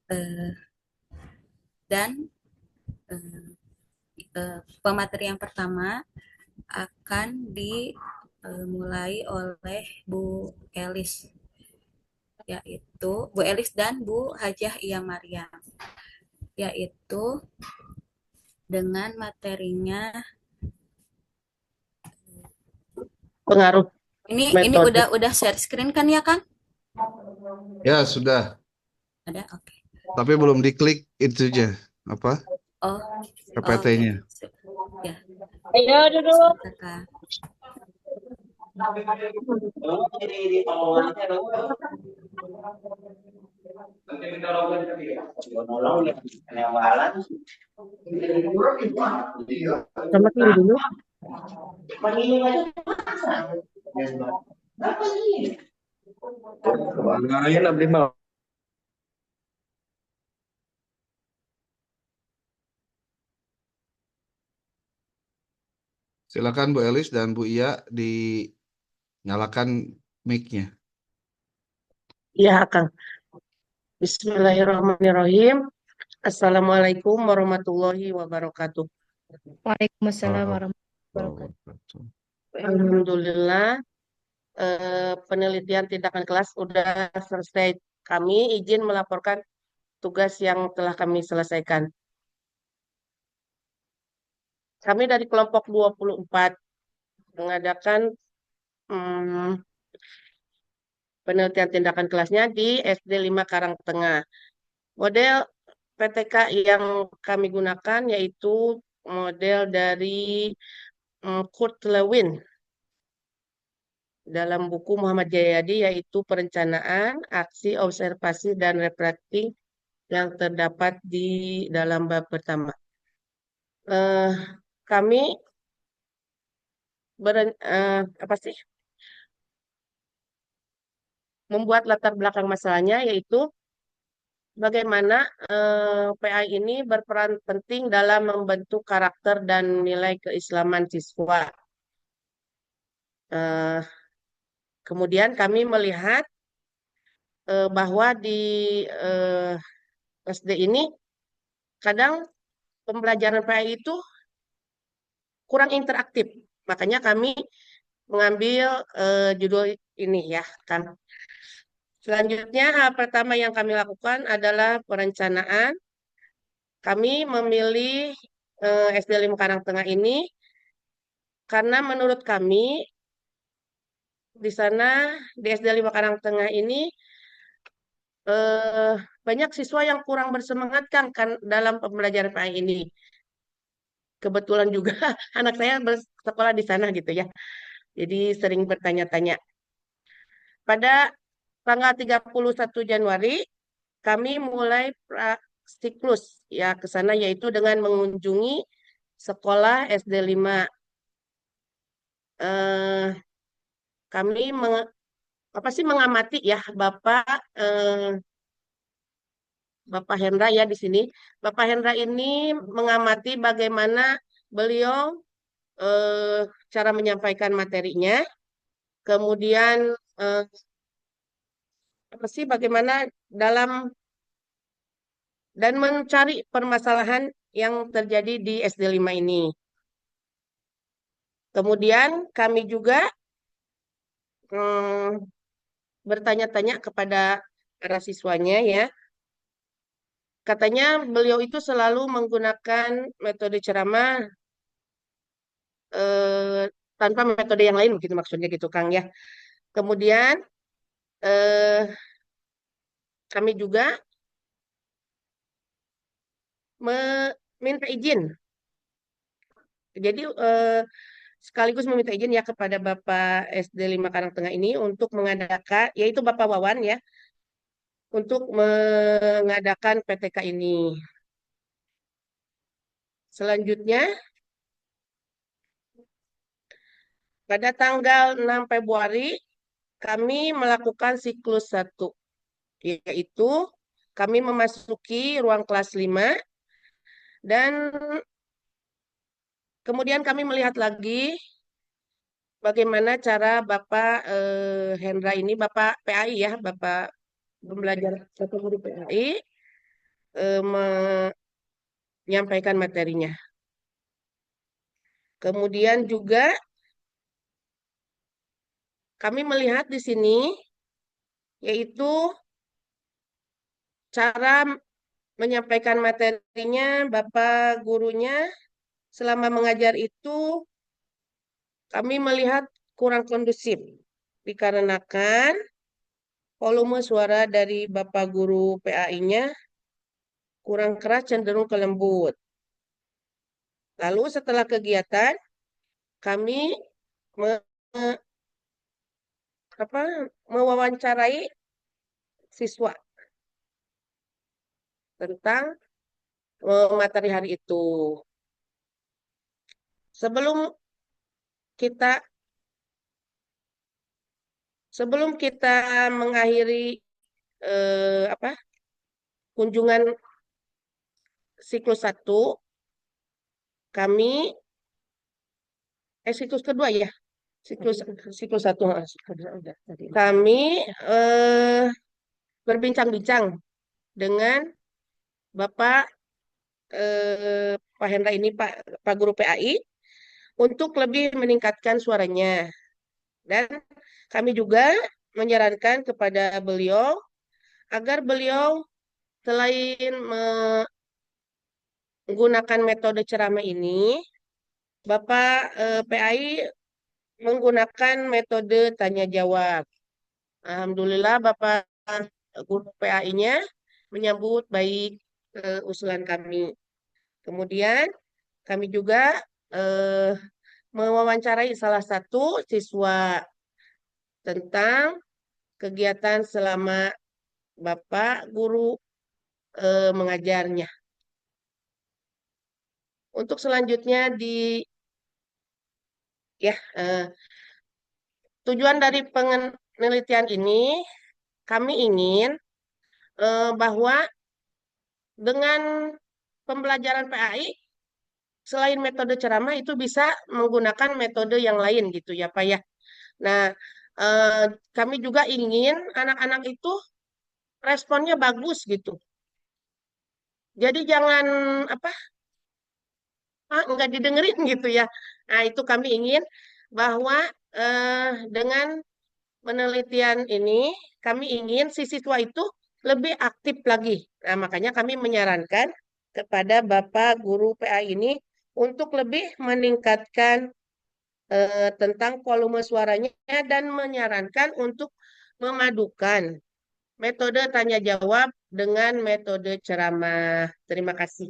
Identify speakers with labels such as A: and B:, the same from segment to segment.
A: Eh, dan pemateri yang pertama akan dimulai oleh Bu Elis, yaitu Bu Elis dan Bu Hajah Iya Maryam, yaitu dengan materinya.
B: Pengaruh
A: Ini
B: metode.
A: udah share screen kan ya kan?
C: Ya, sudah.
A: Ada, oke. Okay.
C: Tapi belum diklik itunya. Apa?
A: Oh, oh, oke,
C: PPT-nya.
A: okay. Ya,
B: Ayo duduk.
A: sebentar Kak.
B: Sama kiri dulu. Lain abdi mah.
C: Silakan Bu Elis dan Bu Iya dinyalakan mic-nya.
B: Iya, Kang. Bismillahirrahmanirrahim. Assalamualaikum warahmatullahi wabarakatuh.
D: Waalaikumsalam
C: Oh,
D: warahmatullahi wabarakatuh.
B: Alhamdulillah, penelitian tindakan kelas sudah selesai. Kami izin melaporkan tugas yang telah kami selesaikan. Kami dari kelompok 24 mengadakan hmm, penelitian tindakan kelasnya di SD 5 Karangtengah. Model PTK yang kami gunakan yaitu model dari Kurt Lewin dalam buku Muhammad Jayadi, yaitu perencanaan, aksi, observasi, dan reflecting yang terdapat di dalam bab pertama. Eh, kami apa sih, membuat latar belakang masalahnya, yaitu bagaimana PI ini berperan penting dalam membentuk karakter dan nilai keislaman siswa. Eh, kemudian kami melihat bahwa di eh, SD ini kadang pembelajaran PI itu kurang interaktif. Makanya kami mengambil judul ini ya kan. Selanjutnya pertama yang kami lakukan adalah perencanaan. Kami memilih SD 5 Karangtengah ini karena menurut kami di sana di SD 5 Karangtengah ini eh, banyak siswa yang kurang bersemangat kan dalam pembelajaran PI ini. Kebetulan juga anak saya bersekolah di sana gitu ya. Jadi sering bertanya-tanya. Pada tanggal 31 Januari kami mulai siklus ya ke sana, yaitu dengan mengunjungi sekolah SD 5. Eh, kami apa sih, mengamati ya Bapak Hendra ya di sini. Bapak Hendra ini mengamati bagaimana beliau eh, cara menyampaikan materinya, kemudian eh, apa sih, bagaimana dalam dan mencari permasalahan yang terjadi di SD 5 ini. Kemudian kami juga hmm, bertanya-tanya kepada para siswanya ya. Katanya beliau itu selalu menggunakan metode ceramah tanpa metode yang lain, begitu maksudnya gitu Kang ya. Kemudian eh, kami juga meminta izin. Jadi sekaligus meminta izin ya kepada Bapak SD 5 Karangtengah ini untuk mengadakan, yaitu Bapak Wawan ya, untuk mengadakan PTK ini. Selanjutnya, pada tanggal 6 Februari, kami melakukan siklus satu, yaitu kami memasuki ruang kelas 5 dan kemudian kami melihat lagi bagaimana cara Bapak Hendra ini, Bapak PAI ya, Bapak pembelajar atau guru PAI, menyampaikan materinya. Kemudian juga kami melihat di sini yaitu cara menyampaikan materinya Bapak gurunya selama mengajar itu kami melihat kurang kondusif dikarenakan volume suara dari Bapak guru PAI-nya kurang keras cenderung ke lembut. Lalu setelah kegiatan kami me- mewawancarai siswa tentang materi hari itu. Sebelum kita mengakhiri kunjungan siklus 1, kami siklus kedua ya, siklus 1 kami berbincang-bincang dengan Bapak Pak Hendra ini, Pak Guru PAI, untuk lebih meningkatkan suaranya. Dan kami juga menyarankan kepada beliau agar beliau selain menggunakan metode ceramah ini, Bapak PAI menggunakan metode tanya jawab. Alhamdulillah Bapak Guru PAI-nya menyambut baik usulan kami. Kemudian kami juga mewawancarai salah satu siswa tentang kegiatan selama Bapak Guru mengajarnya. Untuk selanjutnya tujuan dari penelitian ini kami ingin bahwa dengan pembelajaran PAI selain metode ceramah itu bisa menggunakan metode yang lain gitu ya Pak ya. Nah, kami juga ingin anak-anak itu responnya bagus gitu. Jadi jangan nggak didengerin gitu ya. Nah, itu kami ingin bahwa dengan penelitian ini kami ingin si siswa itu lebih aktif lagi. Nah, makanya kami menyarankan kepada Bapak Guru PA ini untuk lebih meningkatkan tentang volume suaranya dan menyarankan untuk memadukan metode tanya jawab dengan metode ceramah. Terima kasih.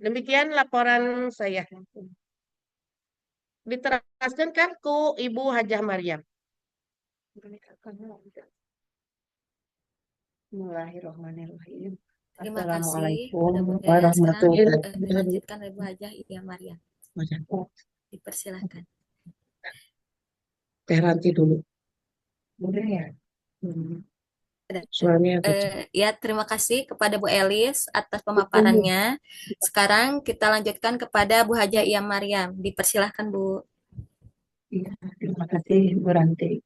B: Demikian laporan saya. Diteraskan kan ku Ibu Hajah Maryam.
D: Bismillahirrahmanirrahim.
A: Terima kasih
D: Assalamualaikum
A: pada Bunda. Sekarang
D: warahmatullahi wabarakatuh.
A: dilanjutkan Ibu Hajah Iya Maryam. Dipersilakan.
B: Teh Ranti dulu.
D: Boleh ya?
B: Suaranya
A: Ya, terima kasih kepada Bu Elis atas pemaparannya. Sekarang kita lanjutkan kepada Bu Hajah Iya Maryam. Dipersilahkan Bu.
D: Iya, terima kasih Bu Ranti.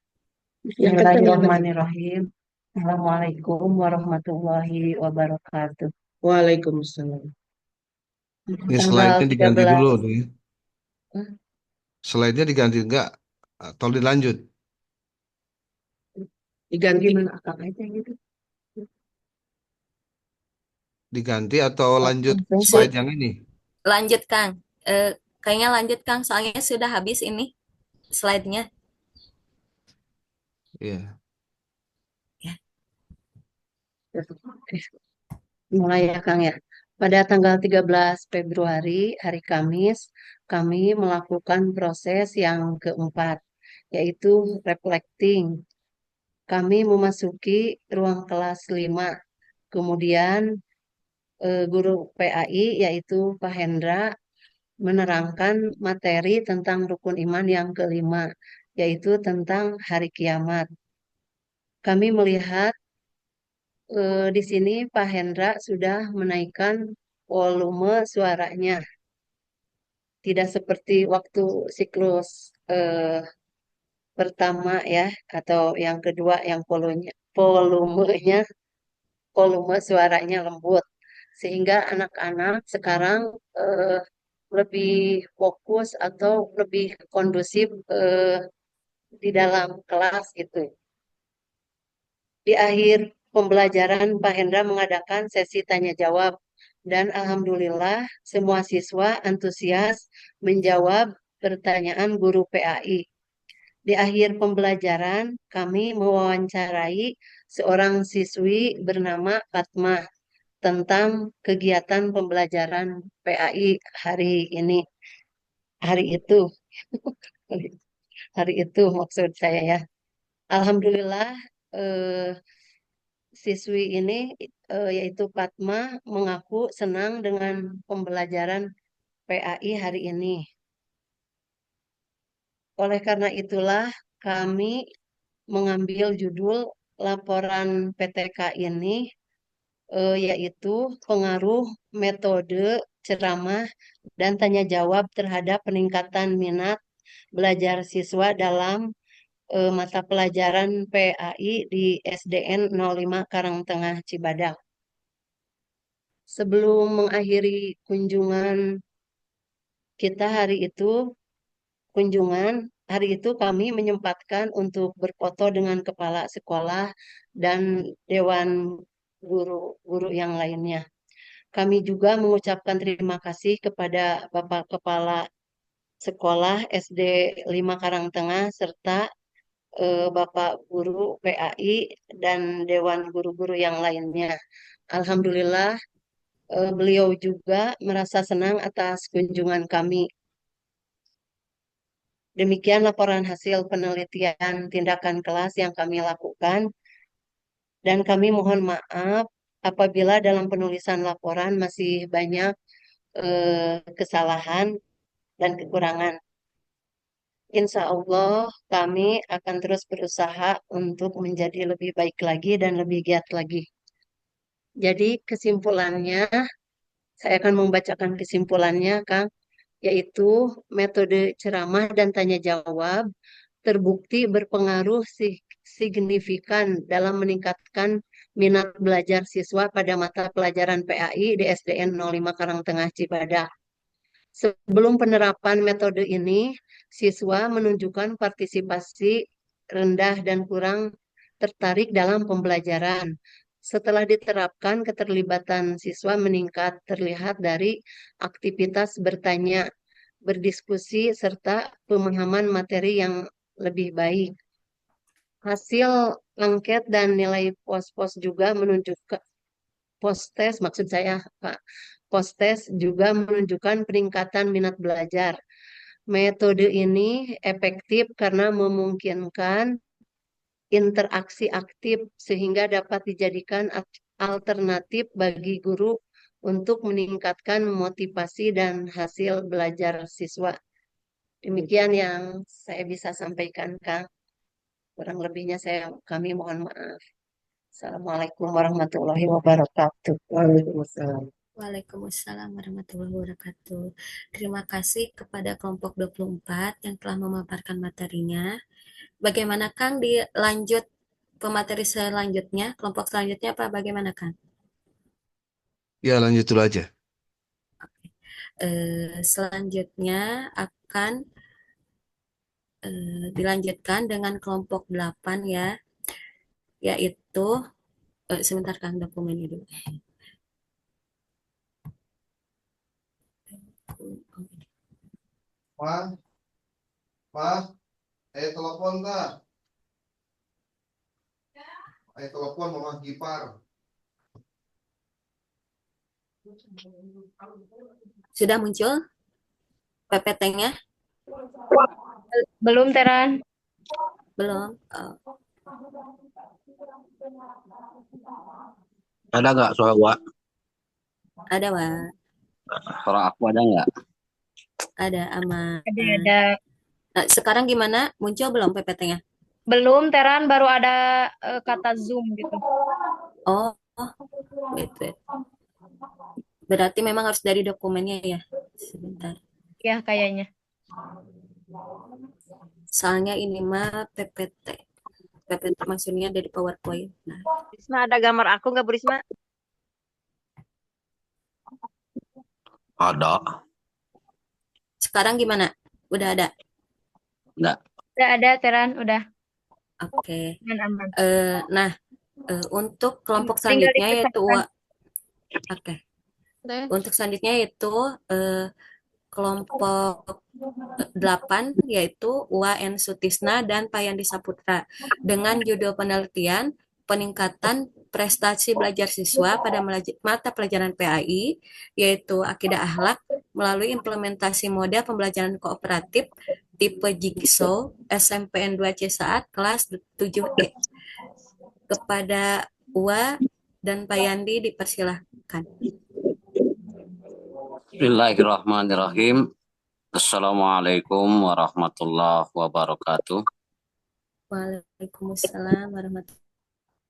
B: yang kencang ya, Bu.
D: Bismillahirrahmanirrahim. Assalamualaikum warahmatullahi wabarakatuh.
B: Waalaikumsalam.
C: Ini
D: Tanggal
C: slide-nya diganti
D: 13.
C: dulu nih.
D: Hah?
C: Slide-nya diganti enggak? Atau dilanjut?
B: Diganti.
D: Gimana akang aja gitu?
C: Diganti atau lanjut
D: Langsung.
C: slide yang ini?
A: Lanjut, Kang. Kayaknya lanjut, Kang. Soalnya sudah habis ini slide-nya.
C: Iya.
D: Mulai ya Kang ya. Pada tanggal 13 Februari, hari Kamis, kami melakukan proses yang keempat, yaitu reflecting. Kami memasuki ruang kelas 5. Kemudian guru PAI, yaitu Pak Hendra, menerangkan materi tentang rukun iman yang kelima, yaitu tentang hari kiamat. Kami melihat di sini Pak Hendra sudah menaikkan volume suaranya. Tidak seperti waktu siklus pertama ya, atau yang kedua yang volumenya
E: volume suaranya lembut. Sehingga anak-anak sekarang lebih fokus atau lebih kondusif di dalam kelas gitu. Di akhir pembelajaran, Pak Hendra mengadakan sesi tanya jawab dan alhamdulillah semua siswa antusias menjawab pertanyaan guru PAI. Di akhir pembelajaran, kami mewawancarai seorang siswi bernama Fatma tentang kegiatan pembelajaran PAI hari ini, hari itu, hari itu maksud saya ya. Alhamdulillah, eh, siswi ini yaitu Fatma mengaku senang dengan pembelajaran PAI hari ini. Oleh karena itulah kami mengambil judul laporan PTK ini yaitu pengaruh metode ceramah dan tanya jawab terhadap peningkatan minat belajar siswa dalam mata pelajaran PAI di SDN 05 Karangtengah Cibadak. Sebelum mengakhiri kunjungan kita hari itu kami menyempatkan untuk berfoto dengan kepala sekolah dan dewan guru-guru yang lainnya. Kami juga mengucapkan terima kasih kepada Bapak Kepala Sekolah SD 5 Karangtengah serta Bapak Guru PAI dan Dewan Guru-Guru yang lainnya. Alhamdulillah, beliau juga merasa senang atas kunjungan kami. Demikian laporan hasil penelitian tindakan kelas yang kami lakukan, dan kami mohon maaf apabila dalam penulisan laporan masih banyak kesalahan dan kekurangan. Insya Allah kami akan terus berusaha untuk menjadi lebih baik lagi dan lebih giat lagi. Jadi kesimpulannya, saya akan membacakan kesimpulannya, Kang, yaitu metode ceramah dan tanya jawab terbukti berpengaruh signifikan dalam meningkatkan minat belajar siswa pada mata pelajaran PAI di SDN 05 Karangtengah Cibadak. Sebelum penerapan metode ini, siswa menunjukkan partisipasi rendah dan kurang tertarik dalam pembelajaran. Setelah diterapkan, keterlibatan siswa meningkat terlihat dari aktivitas bertanya, berdiskusi, serta pemahaman materi yang lebih baik. Hasil angket dan nilai pos-pos juga menunjukkan Postes, maksud saya, Pak. Postes juga menunjukkan peningkatan minat belajar. Metode ini efektif karena memungkinkan interaksi aktif sehingga dapat dijadikan alternatif bagi guru untuk meningkatkan motivasi dan hasil belajar siswa. Demikian yang saya bisa sampaikan, Kang. Kurang lebihnya kami mohon maaf. Assalamualaikum warahmatullahi wabarakatuh.
B: Waalaikumsalam.
A: Waalaikumsalam warahmatullahi wabarakatuh. Terima kasih kepada kelompok 24 yang telah memaparkan materinya. Bagaimana Kang dilanjut pemateri selanjutnya, kelompok selanjutnya apa bagaimana Kang?
C: Ya, lanjut dulu aja.
A: Selanjutnya akan dilanjutkan dengan kelompok 8 ya, yaitu sebentar Kang, dokumennya dulu.
C: Pak, telepon tak? Telepon Mama Gipar.
A: Sudah muncul PPT-nya?
F: Belum, Teran.
A: Belum.
G: Ada nggak suara gua?
A: Ada, Wak.
G: Suara aku ada nggak?
A: Ada, aman.
F: Ada.
A: Nah, sekarang gimana? Muncul belum PPT-nya?
F: Belum, Teran. Baru ada kata Zoom gitu.
A: Oh, wait. Berarti memang harus dari dokumennya ya? Sebentar.
F: Ya, kayaknya.
A: Soalnya ini mah PPT. PPT maksudnya dari PowerPoint. Nah,
F: Risma ada gambar aku nggak Bu Risma?
G: Ada.
A: Sekarang gimana? Udah ada?
G: Enggak.
F: Udah ada Teran, udah
A: Oke.
F: aman.
A: Nah, untuk kelompok
F: Tinggal
A: selanjutnya yaitu
F: dipecahkan.
A: Oke.
F: Udah.
A: Untuk selanjutnya yaitu kelompok 8 yaitu UAN Sutisna dan Payandi Saputra dengan judul penelitian peningkatan prestasi belajar siswa pada mata pelajaran PAI yaitu akidah akhlak melalui implementasi model pembelajaran kooperatif tipe Jigsaw SMPN 2C saat kelas 7E. Kepada UA dan Payandi dipersilahkan.
G: Bismillahirrahmanirrahim. Assalamualaikum warahmatullahi wabarakatuh.
A: Waalaikumsalam warahmatullahi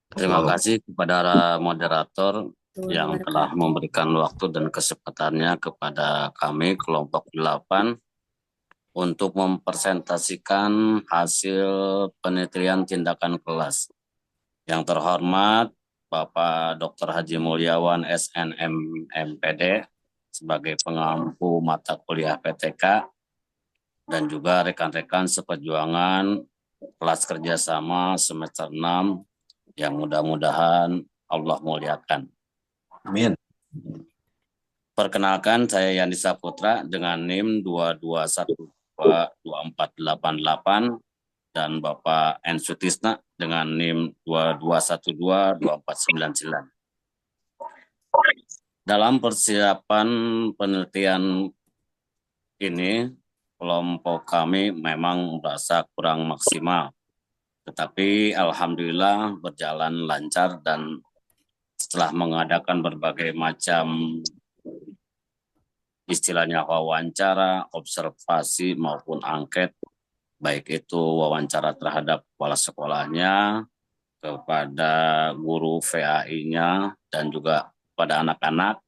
G: Terima kasih kepada moderator yang telah
A: wabarakatuh.
G: memberikan waktu dan kesempatannya kepada kami kelompok 8 untuk mempresentasikan hasil penelitian tindakan kelas. Yang terhormat Bapak Dr. Haji Mulyawan SNM MPD sebagai pengampu mata kuliah PTK dan juga rekan-rekan seperjuangan kelas kerjasama semester 6 yang mudah-mudahan Allah muliakan. Amin. Perkenalkan, saya Yandi Saputra dengan NIM 2212488 dan Bapak N. Sutisna dengan NIM 22122499. Dalam persiapan penelitian ini, kelompok kami memang merasa kurang maksimal. Tetapi alhamdulillah berjalan lancar dan setelah mengadakan berbagai macam istilahnya wawancara, observasi maupun angket, baik itu wawancara terhadap kepala sekolahnya, kepada guru VAI-nya, dan juga pada anak-anak,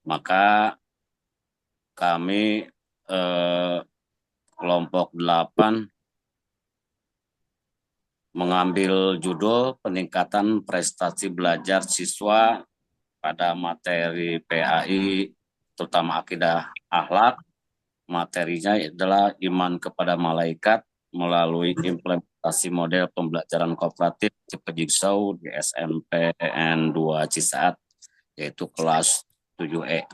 G: maka kami kelompok 8 mengambil judul peningkatan prestasi belajar siswa pada materi PAI, terutama akidah akhlak. Materinya adalah iman kepada malaikat melalui implementasi model pembelajaran kooperatif tipe Jigsaw di SMPN 2 Cisaat, yaitu kelas 7E.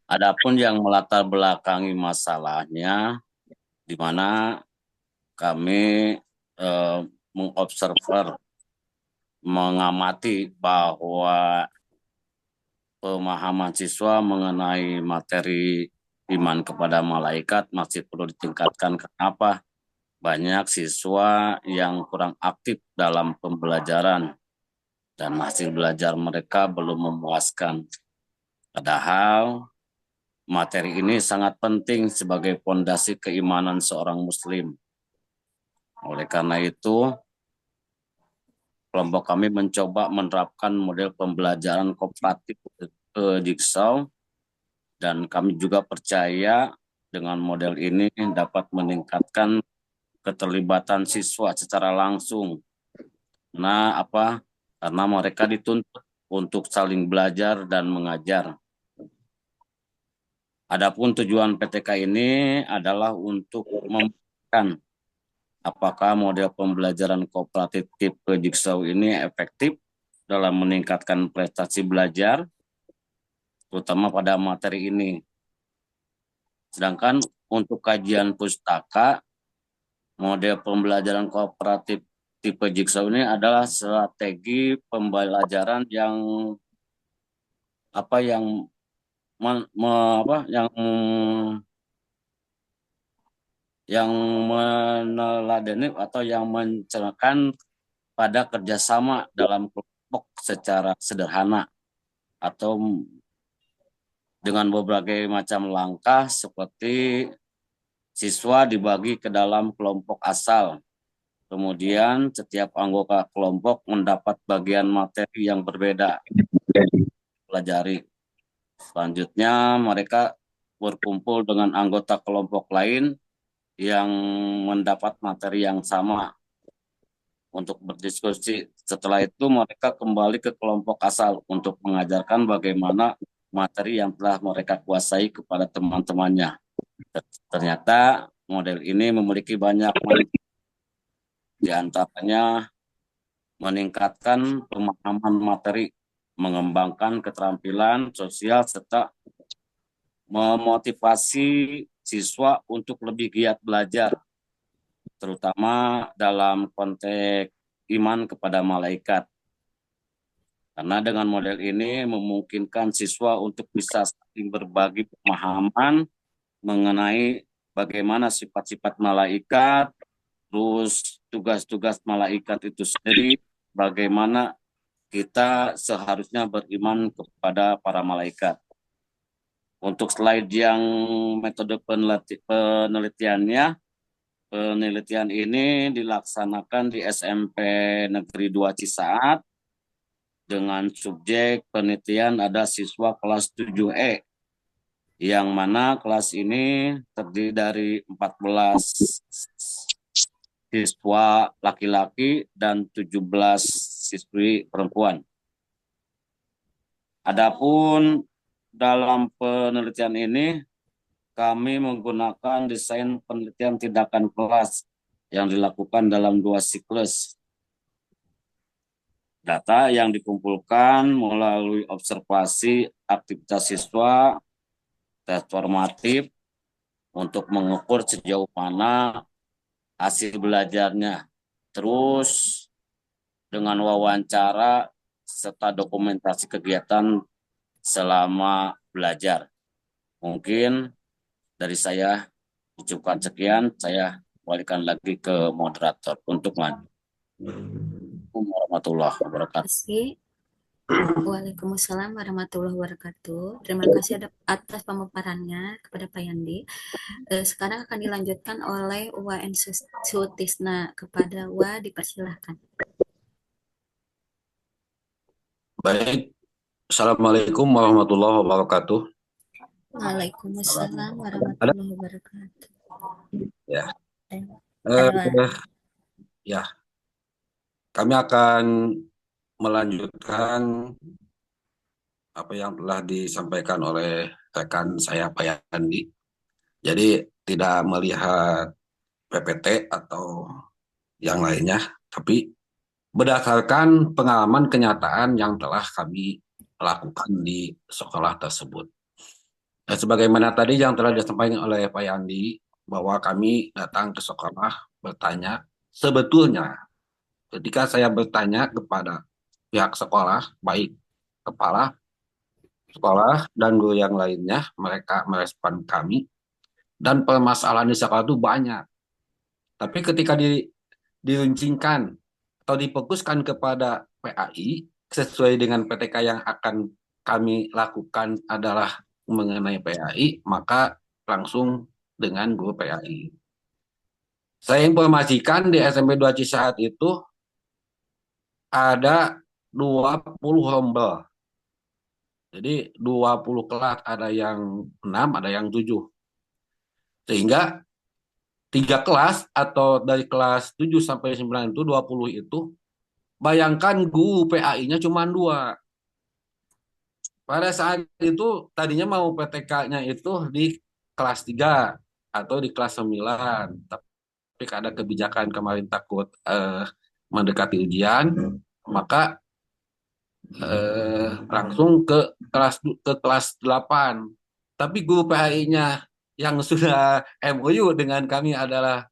G: Adapun yang melatar belakangi masalahnya, di mana kami mengobserver, mengamati bahwa pemahaman siswa mengenai materi iman kepada malaikat masih perlu ditingkatkan. Kenapa? Banyak siswa yang kurang aktif dalam pembelajaran dan hasil belajar mereka belum memuaskan. Padahal materi ini sangat penting sebagai fondasi keimanan seorang muslim. Oleh karena itu, kelompok kami mencoba menerapkan model pembelajaran kooperatif Jigsaw, dan kami juga percaya dengan model ini dapat meningkatkan keterlibatan siswa secara langsung. Nah, karena mereka dituntut untuk saling belajar dan mengajar. Adapun tujuan PTK ini adalah untuk membuktikan apakah model pembelajaran kooperatif tipe Jigsaw ini efektif dalam meningkatkan prestasi belajar, terutama pada materi ini. Sedangkan untuk kajian pustaka, model pembelajaran kooperatif tipe Jigsaw ini adalah strategi pembelajaran yang meneladani atau yang mencerahkan pada kerjasama dalam kelompok secara sederhana atau dengan berbagai macam langkah, seperti siswa dibagi ke dalam kelompok asal. Kemudian setiap anggota kelompok mendapat bagian materi yang berbeda pelajari. Selanjutnya mereka berkumpul dengan anggota kelompok lain yang mendapat materi yang sama. untuk berdiskusi. Setelah itu mereka kembali ke kelompok asal untuk mengajarkan bagaimana materi yang telah mereka kuasai kepada teman-temannya. Ternyata model ini memiliki banyak manfaat, di antaranya meningkatkan pemahaman materi, mengembangkan keterampilan sosial, serta memotivasi siswa untuk lebih giat belajar, terutama dalam konteks iman kepada malaikat. Karena dengan model ini memungkinkan siswa untuk bisa saling berbagi pemahaman mengenai bagaimana sifat-sifat malaikat, terus tugas-tugas malaikat itu sendiri, bagaimana kita seharusnya beriman kepada para malaikat. Untuk slide yang metode penelitiannya, penelitian ini dilaksanakan di SMP Negeri 2 Cisaat dengan subjek penelitian ada siswa kelas 7E, yang mana kelas ini terdiri dari 14 siswa laki-laki dan 17 siswi perempuan. Adapun dalam penelitian ini kami menggunakan desain penelitian tindakan kelas yang dilakukan dalam 2 siklus. Data yang dikumpulkan melalui observasi aktivitas siswa, tes formatif untuk mengukur sejauh mana hasil belajarnya. Terus dengan wawancara serta dokumentasi kegiatan selama belajar. Mungkin dari saya cukupkan sekian, saya kembalikan lagi ke moderator untuk lanjut. Assalamualaikum warahmatullahi wabarakatuh.
A: Terima kasih. Waalaikumsalam warahmatullahi wabarakatuh. Terima kasih atas pemaparannya kepada Pak Yandi. Sekarang akan dilanjutkan oleh UAN Sutisna. Kepada UA dipersilahkan.
H: Baik, Assalamualaikum warahmatullahi wabarakatuh.
A: Waalaikumsalam warahmatullahi wabarakatuh.
H: Ya,
A: Ada
H: ya, kami akan melanjutkan apa yang telah disampaikan oleh rekan saya Pak Yandi. Jadi tidak melihat PPT atau yang lainnya, tapi berdasarkan pengalaman kenyataan yang telah kami lakukan di sekolah tersebut. Dan sebagaimana tadi yang telah disampaikan oleh Pak Yandi, bahwa kami datang ke sekolah bertanya, sebetulnya ketika saya bertanya kepada pihak sekolah, baik kepala sekolah dan guru yang lainnya, mereka merespon kami, dan permasalahan di sekolah itu banyak. Tapi ketika diruncingkan atau difokuskan kepada PAI, sesuai dengan PTK yang akan kami lakukan adalah mengenai PAI, maka langsung dengan guru PAI. Saya informasikan di SMP 2 Cisaat itu ada 20 rombel. Jadi 20 kelas, ada yang 6, ada yang 7. Sehingga 3 kelas atau dari kelas 7 sampai 9 itu 20 itu, bayangkan guru PAI-nya cuma 2. Pada saat itu tadinya mau PTK-nya itu di kelas 3 atau di kelas 9. Tapi ada kebijakan kemarin takut mendekati ujian, maka langsung ke kelas 8. Tapi guru PAI-nya yang sudah MOU dengan kami adalah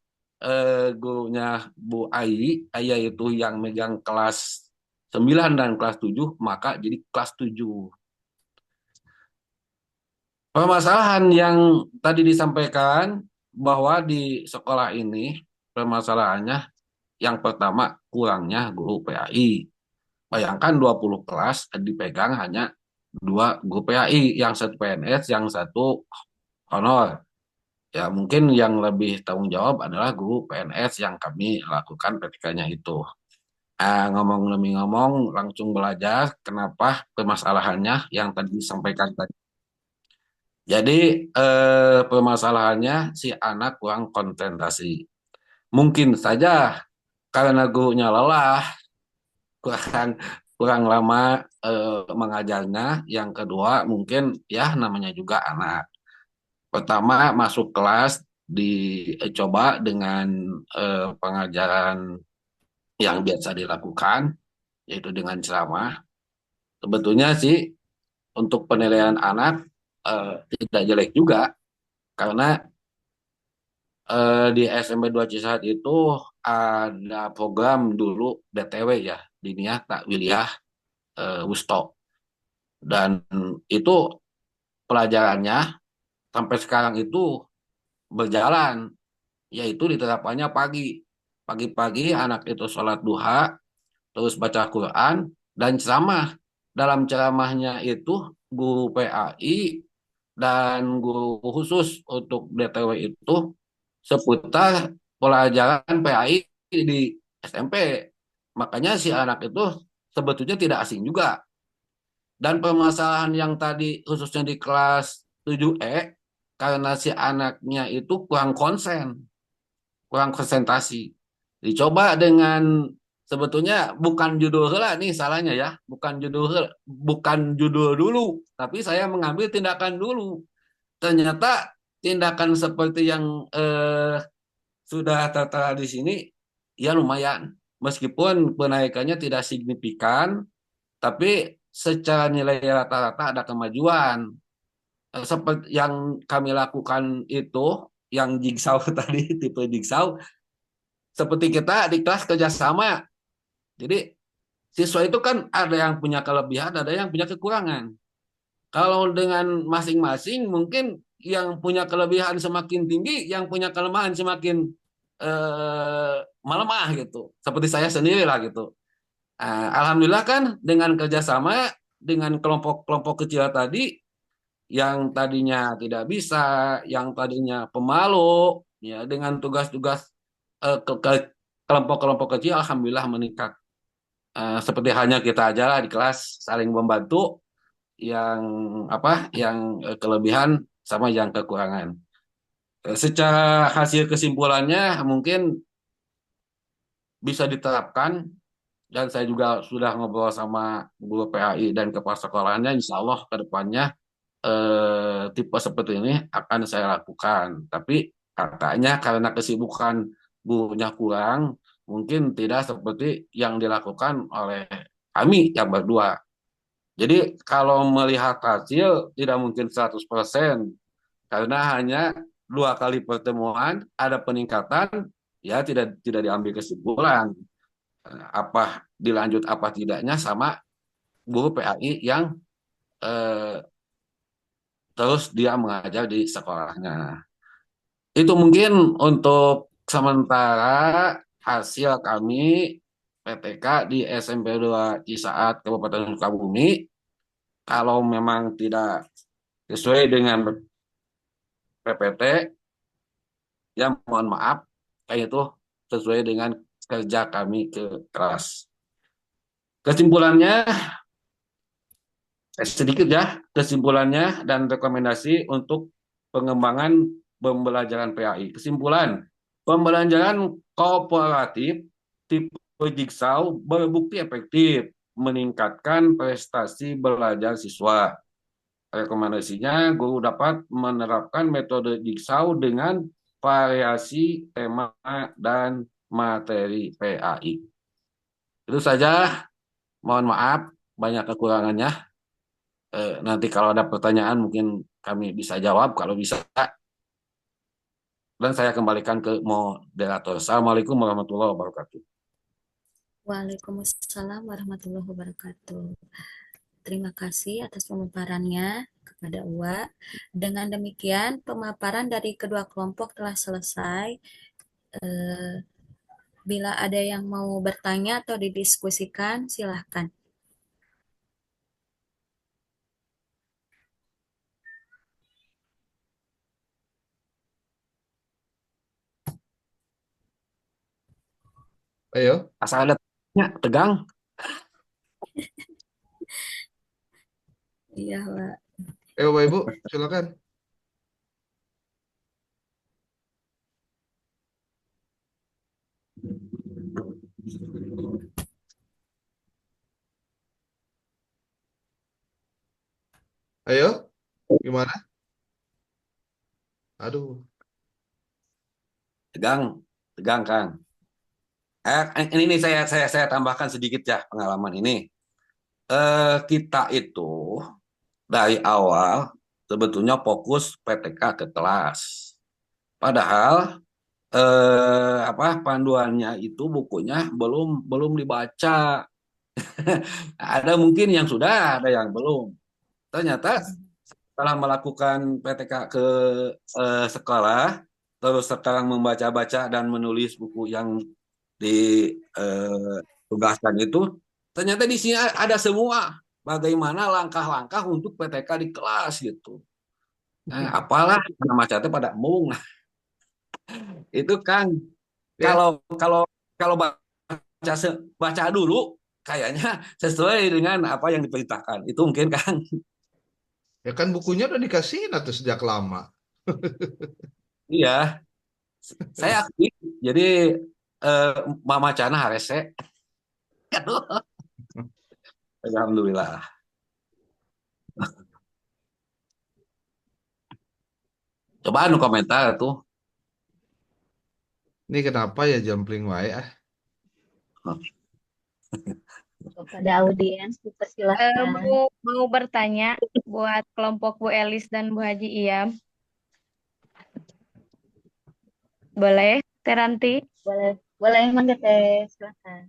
H: gurunya Bu Ayah itu yang megang kelas 9 dan kelas 7, maka jadi kelas 7. Permasalahan yang tadi disampaikan bahwa di sekolah ini permasalahannya yang pertama kurangnya guru PAI. Bayangkan 20 kelas dipegang hanya 2 guru PAI, yang satu PNS, yang satu honor. Ya mungkin yang lebih tanggung jawab adalah guru PNS yang kami lakukan PTK-nya itu. Ngomong demi ngomong langsung belajar kenapa permasalahannya yang tadi disampaikan tadi. Jadi permasalahannya si anak kurang konsentrasi. Mungkin saja karena gurunya lelah, kurang kurang lama mengajarnya. Yang kedua mungkin ya namanya juga anak. Pertama masuk kelas dicoba dengan pengajaran yang biasa dilakukan, yaitu dengan ceramah. Sebetulnya sih untuk penilaian anak tidak jelek juga, karena di SMP 2 Cisaat itu ada program dulu DTW ya, Diniyah Takwiliyah Wusto. Dan itu pelajarannya sampai sekarang itu berjalan, yaitu diterapkannya pagi. Pagi-pagi anak itu sholat duha, terus baca Quran, dan ceramah. Dalam ceramahnya itu guru PAI dan guru khusus untuk DTW itu seputar pelajaran PAI di SMP. Makanya si anak itu sebetulnya tidak asing juga. Dan permasalahan yang tadi khususnya di kelas 7E, karena si anaknya itu kurang konsentrasi. Dicoba dengan sebetulnya bukan judul heula nih salahnya ya, bukan judul dulu, tapi saya mengambil tindakan dulu. Ternyata tindakan seperti yang sudah tertera di sini ya lumayan. Meskipun penaikannya tidak signifikan, tapi secara nilai rata-rata ada kemajuan. Seperti yang kami lakukan itu, yang jigsaw tadi, tipe jigsaw, seperti kita di kelas kerjasama. Jadi siswa itu kan ada yang punya kelebihan, ada yang punya kekurangan. Kalau dengan masing-masing mungkin yang punya kelebihan semakin tinggi, yang punya kelemahan semakin melemah gitu. Seperti saya sendiri lah gitu. Alhamdulillah kan dengan kerjasama dengan kelompok-kelompok kecil tadi, yang tadinya tidak bisa, yang tadinya pemalu, ya dengan tugas-tugas ke kelompok-kelompok kecil, alhamdulillah meningkat. Seperti halnya kita aja lah di kelas saling membantu, yang yang kelebihan sama yang kekurangan. Secara hasil kesimpulannya mungkin bisa diterapkan, dan saya juga sudah ngobrol sama guru PAI dan kepala sekolahnya, insya Allah ke depannya tipe seperti ini akan saya lakukan. Tapi katanya karena kesibukan gurunya kurang, mungkin tidak seperti yang dilakukan oleh kami yang berdua. Jadi kalau melihat hasil tidak mungkin 100%, karena hanya 2 kali pertemuan ada peningkatan, ya tidak diambil kesimpulan apa dilanjut apa tidaknya sama guru PAI yang eh, terus dia mengajar di sekolahnya. Itu mungkin untuk sementara hasil kami PTK di SMP 2 Cisaat Kabupaten Sukabumi. Kalau memang tidak sesuai dengan PPT, ya mohon maaf, kayak itu sesuai dengan kerja kami ke kelas. Kesimpulannya, sedikit ya, kesimpulannya dan rekomendasi untuk pengembangan pembelajaran PAI. Kesimpulan, pembelajaran kooperatif tipe Jigsaw berbukti efektif meningkatkan prestasi belajar siswa. Rekomendasinya, guru dapat menerapkan metode Jigsaw dengan variasi tema dan materi PAI. Itu saja, mohon maaf banyak kekurangannya. Nanti kalau ada pertanyaan mungkin kami bisa jawab, kalau bisa. Dan saya kembalikan ke moderator. Assalamualaikum warahmatullahi wabarakatuh.
A: Waalaikumsalam warahmatullahi wabarakatuh. Terima kasih atas pemaparannya kepada UA. Dengan demikian, pemaparan dari kedua kelompok telah selesai. Bila ada yang mau bertanya atau didiskusikan, silahkan.
C: Ayo,
H: Asal ada tegang.
A: Iya, Pak.
C: Bapak Ibu, silakan. Ayo, gimana? Aduh,
H: Tegang, tegang Kang. Ini saya tambahkan sedikit ya pengalaman ini. Kita itu dari awal sebetulnya fokus PTK ke kelas. Padahal panduannya itu bukunya belum belum dibaca. Ada mungkin yang sudah, ada yang belum. Ternyata setelah melakukan PTK ke sekolah, terus sekarang membaca-baca dan menulis buku yang ditugaskan itu, ternyata di sini ada semua bagaimana langkah-langkah untuk PTK di kelas gitu. Apalah nama catnya pada mung. Itu kan
C: ya,
H: kalau kalau kalau baca dulu kayaknya sesuai dengan apa yang diperintahkan. Itu mungkin kan.
C: ya kan bukunya udah dikasihin atau sejak lama.
H: Iya, saya aktif. Jadi eh, Mama Cana harese. Alhamdulillah. Coba anu komentar tuh.
C: Ini kenapa ya jumpling wae ah?
D: Kepada audiens dipersilahkan.
F: Mau bertanya buat kelompok Bu Elis dan Bu Haji Iyam. Boleh, Teranti?
D: Boleh, boleh Mangga Teh, silakan.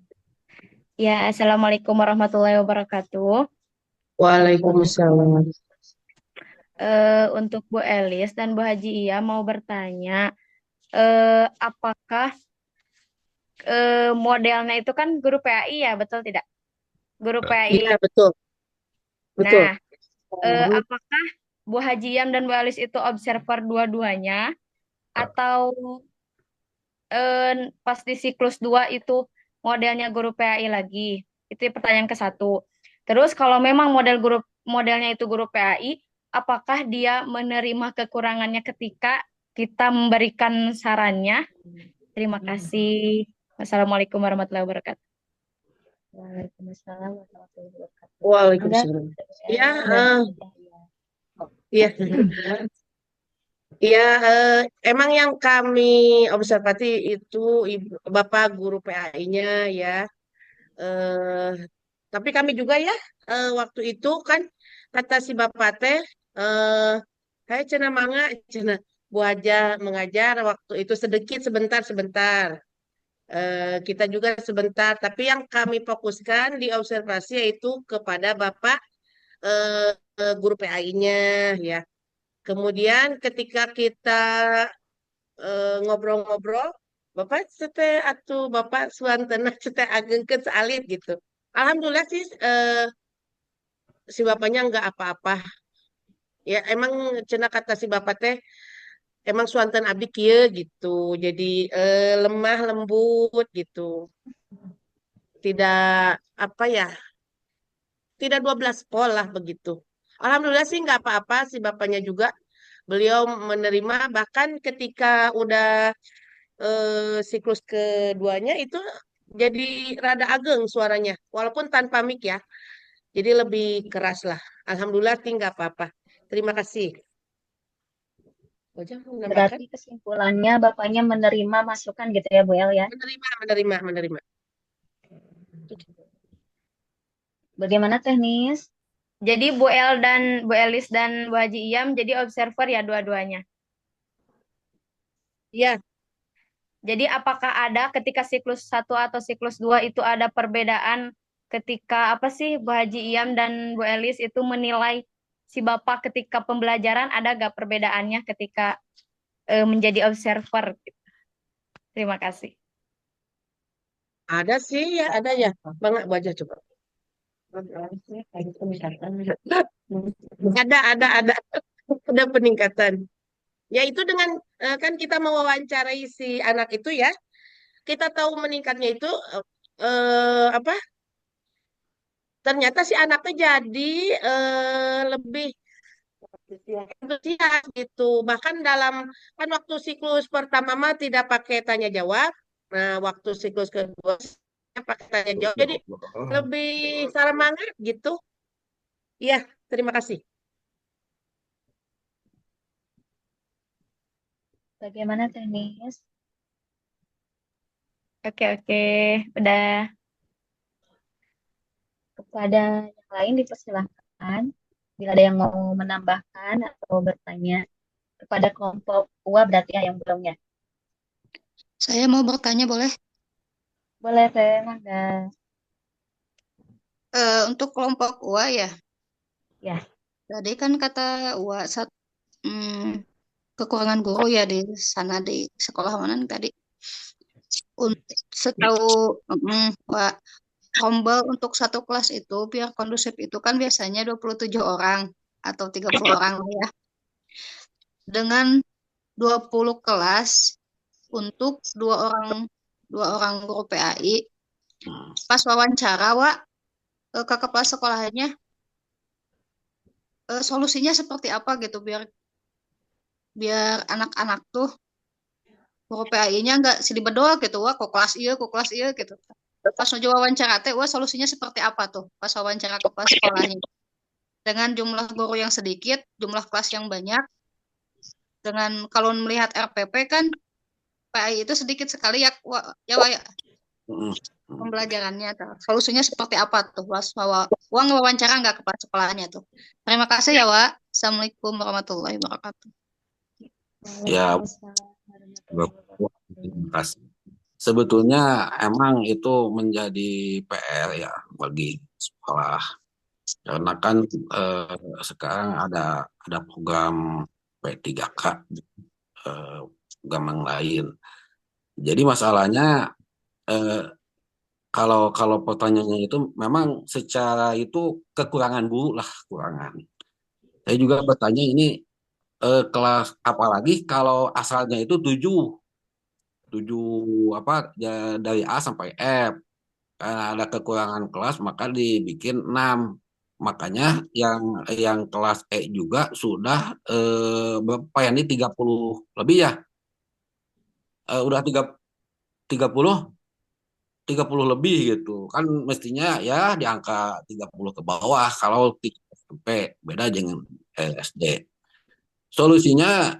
F: Ya, Assalamualaikum warahmatullahi wabarakatuh.
B: Waalaikumsalam.
F: Untuk Bu Elis dan Bu Haji Iyam mau bertanya, apakah modelnya itu kan guru PAI ya, betul tidak? Guru PAI.
B: Iya, betul. Betul.
F: Nah, apakah Bu Haji Iyam dan Bu Elis itu observer dua-duanya atau pas di siklus 2 itu modelnya guru PAI lagi? Itu pertanyaan ke-1. Terus kalau memang modelnya itu guru PAI, apakah dia menerima kekurangannya ketika kita memberikan sarannya? Terima kasih. Wassalamualaikum warahmatullahi wabarakatuh.
D: Waalaikumsalam warahmatullahi wabarakatuh.
B: Waalaikumsalam. Ya, iya. Ya, emang yang kami observasi itu Bapak guru PAI-nya ya. Eh, tapi kami juga ya, waktu itu kan kata si Bapak teh, saya cina mangga, cina Bu Haja mengajar waktu itu sedikit sebentar. Kita juga sebentar, tapi yang kami fokuskan di observasi yaitu kepada Bapak guru PAI-nya ya. Kemudian ketika kita ngobrol-ngobrol, Bapak atau Bapak suantena agengkeun alit gitu. Alhamdulillah sih si bapaknya nggak apa-apa. Ya emang cenah kata si bapak teh emang suanten abdi kieu gitu. Jadi lemah lembut gitu. Tidak apa ya? Tidak 12 pola begitu. Alhamdulillah sih nggak apa-apa si bapaknya juga. Beliau menerima bahkan ketika udah siklus keduanya itu jadi rada ageng suaranya, walaupun tanpa mic ya. Jadi lebih keras lah. Alhamdulillah sih nggak apa-apa. Terima kasih. Ojang mau menambahkan?
D: Berarti kesimpulannya Bapaknya menerima masukan gitu ya Bu El ya?
B: Menerima.
D: Bagaimana teknis?
F: Jadi Bu Elis dan Bu Haji Iyam jadi observer ya dua-duanya.
B: Iya,
F: Jadi apakah ada ketika siklus 1 atau siklus 2 itu ada perbedaan ketika apa sih Bu Haji Iyam dan Bu Elis itu menilai si Bapak ketika pembelajaran, ada gak perbedaannya ketika menjadi observer? Terima kasih.
B: ada sih ya, ada ya. Bang, wajah coba. Ada. Ada peningkatan. Ya itu dengan kan kita mewawancarai si anak itu ya, kita tahu meningkatnya itu apa? Ternyata si anaknya jadi lebih antusias gitu. Bahkan dalam kan waktu siklus pertama mah tidak pakai tanya jawab. Nah, waktu siklus kedua pakai tanya jawab. Jadi lebih semangat gitu. Iya, terima kasih.
F: Bagaimana teknis? Oke, oke. Udah. Kepada yang lain dipersilahkan. Bila ada yang mau menambahkan atau bertanya kepada kelompok UA berarti ya yang belum ya.
I: Saya mau bertanya boleh?
F: Boleh, Teh, Mangga.
I: Untuk kelompok UA ya,
F: Ya,
I: tadi kan kata UA kekurangan guru ya di sana di sekolah mana nih tadi. Setahu Wak, rombel untuk satu kelas itu biar kondusif itu kan biasanya 27 orang atau 30 orang lah ya. Dengan 20 kelas untuk dua orang guru PAI. Pas wawancara, Wak, ke kepala sekolahnya, solusinya seperti apa gitu biar biar anak-anak tuh guru PAI-nya nggak sedih berdoa gitu, wah kok kelas iya gitu. Pas nuju wawancara teh, wah solusinya seperti apa tuh pas wawancara kepala sekolahnya. Dengan jumlah guru yang sedikit, jumlah kelas yang banyak, dengan kalau melihat RPP kan PAI itu sedikit sekali ya, Wak, ya. Pembelajarannya tuh. Solusinya seperti apa tuh? Uang wawancara nggak kepala sekolahnya tuh. Terima kasih ya, Wak. Assalamualaikum warahmatullahi wabarakatuh.
H: Ya,
A: Waalaikumsalam warahmatullahi wabarakatuh.
H: terima kasih. Sebetulnya emang itu menjadi PR ya bagi sekolah. Karena kan sekarang ada program P3K, program yang lain. Jadi masalahnya eh, kalau pertanyaannya itu memang secara itu kekurangan guru lah, kekurangan. Saya juga bertanya ini kelas apalagi kalau asalnya itu tujuh tujuh apa ya, dari A sampai F. Karena ada kekurangan kelas maka dibikin 6. Makanya yang kelas E juga sudah berapa ya ini 30 lebih ya. Udah 30 30 lebih gitu. Kan mestinya ya di angka 30 ke bawah kalau 3 SMP beda dengan SD. Solusinya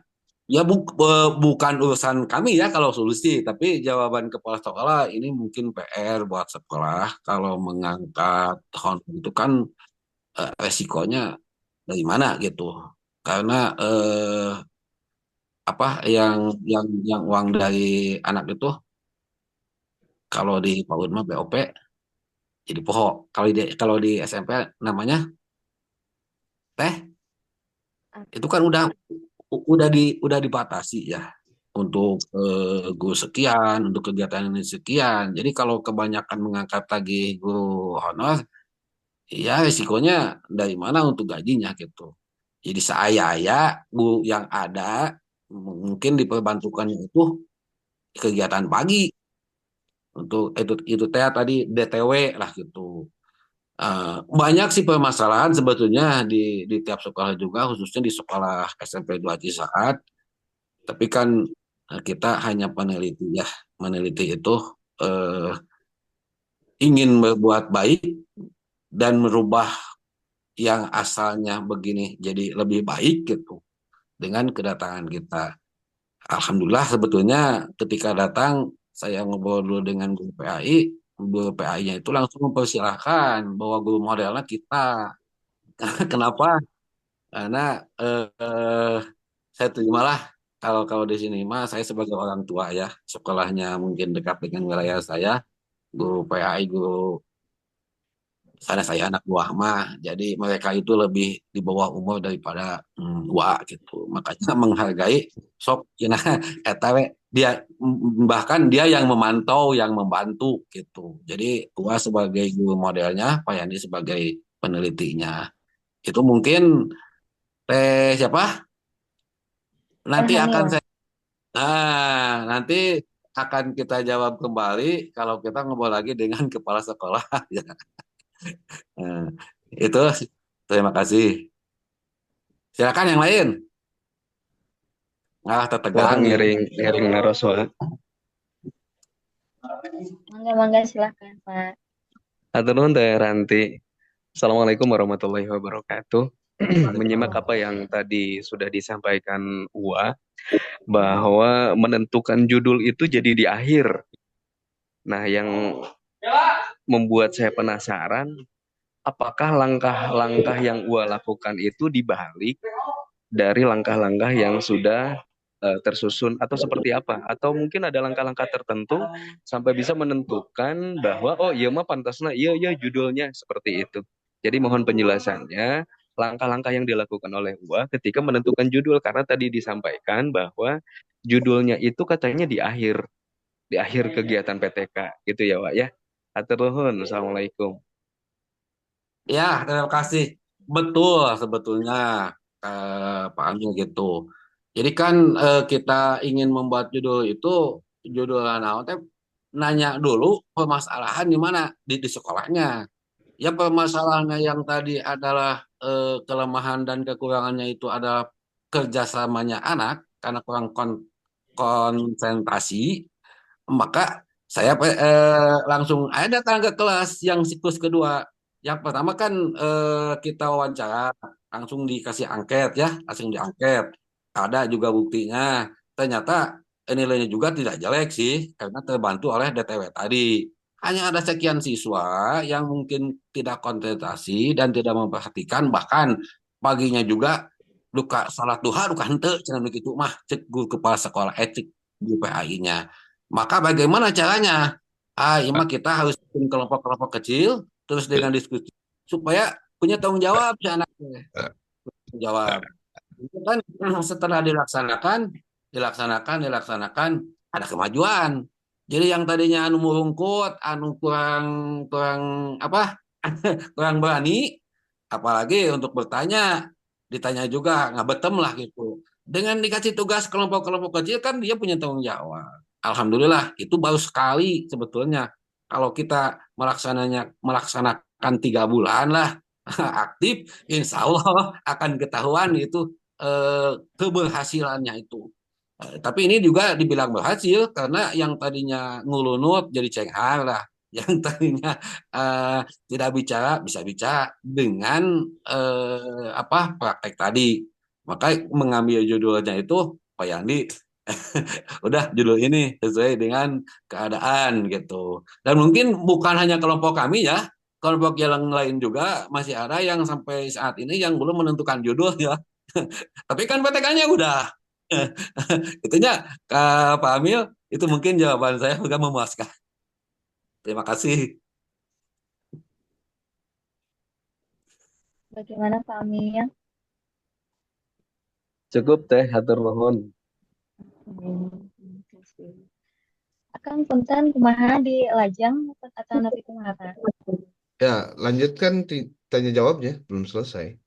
H: ya bukan urusan kami ya kalau solusi, tapi jawaban kepala sekolah ini mungkin PR buat sekolah kalau mengangkat honor itu kan resikonya dari mana gitu. Karena apa yang uang dari anak itu kalau di PAUD mah BOP jadi pohon. Kalau di SMP namanya teh itu kan udah dibatasi ya untuk guru sekian, untuk kegiatan ini sekian. Jadi kalau kebanyakan mengangkat lagi guru honor, ya risikonya dari mana untuk gajinya gitu. Jadi saya guru yang ada mungkin diperbantukan itu kegiatan pagi untuk itu teh tadi DTW lah gitu. Banyak sih permasalahan sebetulnya di tiap sekolah juga, khususnya di sekolah SMP 2 Cisaat. Tapi kan kita hanya peneliti ya, meneliti itu eh, ingin berbuat baik dan merubah yang asalnya begini jadi lebih baik gitu dengan kedatangan kita. Alhamdulillah sebetulnya ketika datang saya ngobrol dulu dengan guru PAI-nya itu langsung mempersilahkan bahwa guru modelnya kita. Kenapa? Karena saya terimalah kalau kalau di sini mah saya sebagai orang tua ya sekolahnya mungkin dekat dengan wilayah saya guru PAI guru sana saya anak buah mah jadi mereka itu lebih di bawah umur daripada tua gitu makanya menghargai sok nah eta we, dia bahkan dia yang memantau yang membantu gitu jadi tua sebagai guru modelnya Pak Yandi sebagai penelitinya itu mungkin siapa nanti akan
F: Hamil.
H: saya nanti akan kita jawab kembali kalau kita ngobrol lagi dengan kepala sekolah ya. Nah, itu terima kasih. Silakan yang lain. Nah,
J: Wah,
H: tertegang.
J: ngiring naros Wak.
F: Mangga-mangga silakan, Pak.
J: Atur nuhun Teh Ranti. Assalamualaikum warahmatullahi wabarakatuh. menyimak apa yang tadi sudah disampaikan Ua, bahwa menentukan judul itu jadi di akhir. Nah, yang membuat saya penasaran, apakah langkah-langkah yang Ua lakukan itu dibalik dari langkah-langkah yang sudah tersusun atau seperti apa? Atau mungkin ada langkah-langkah tertentu sampai bisa menentukan bahwa oh iya mah pantasnya iya iya judulnya seperti itu. Jadi mohon penjelasannya langkah-langkah yang dilakukan oleh Ua ketika menentukan judul karena tadi disampaikan bahwa judulnya itu katanya di akhir kegiatan PTK gitu ya Wak ya. Hatur nuhun. Assalamualaikum.
H: Ya, terima kasih. Betul sebetulnya Pak Amil gitu. Jadi kan kita ingin membuat judul itu judul naon teh nanya dulu permasalahan di mana di sekolahnya. Ya permasalahannya yang tadi adalah kelemahan dan kekurangannya itu adalah kerjasamanya anak karena kurang konsentrasi, maka saya langsung datang ke kelas yang siklus kedua. Yang pertama kan kita wawancara, langsung dikasih angket ya, langsung diangket. Ada juga buktinya. Ternyata nilainya juga tidak jelek sih, karena terbantu oleh DTW tadi. Hanya ada sekian siswa yang mungkin tidak konsentrasi dan tidak memperhatikan, bahkan paginya juga luka salat duha, luka hente, cenah begitu mah cek guru kepala sekolah etik di PAI-nya. Maka bagaimana caranya? Ini mah kita harus bikin kelompok-kelompok kecil, terus dengan diskusi supaya punya tanggung jawab si anaknya. Tanggung jawab. Itu kan setelah dilaksanakan, ada kemajuan. Jadi yang tadinya anu murungkut, anu kurang kurang apa, kurang berani, apalagi untuk bertanya, ditanya juga nggak betem lah gitu. Dengan dikasih tugas kelompok-kelompok kecil kan dia punya tanggung jawab. Alhamdulillah itu baru sekali sebetulnya. Kalau kita melaksanakan 3 bulan lah aktif, insya Allah akan ketahuan itu keberhasilannya itu. Tapi ini juga dibilang berhasil karena yang tadinya ngulunut jadi cenghar lah. Yang tadinya eh, tidak bicara bisa bicara dengan apa praktek tadi. Maka mengambil judulnya itu Pak Yandi udah judul ini sesuai dengan keadaan gitu. Dan mungkin bukan hanya kelompok kami ya, kelompok yang lain juga masih ada yang sampai saat ini yang belum menentukan judul ya. Tapi kan PTK-nya udah. Itunya Pak Amil, itu mungkin jawaban saya juga memuaskan. Terima kasih.
F: Bagaimana Pak Amir?
J: Cukup teh hatur nuhun.
F: Terima kasih. Akang punten kumaha di lajang atau napi kumaha Kak?
C: Ya, lanjutkan tanya jawabnya, belum selesai.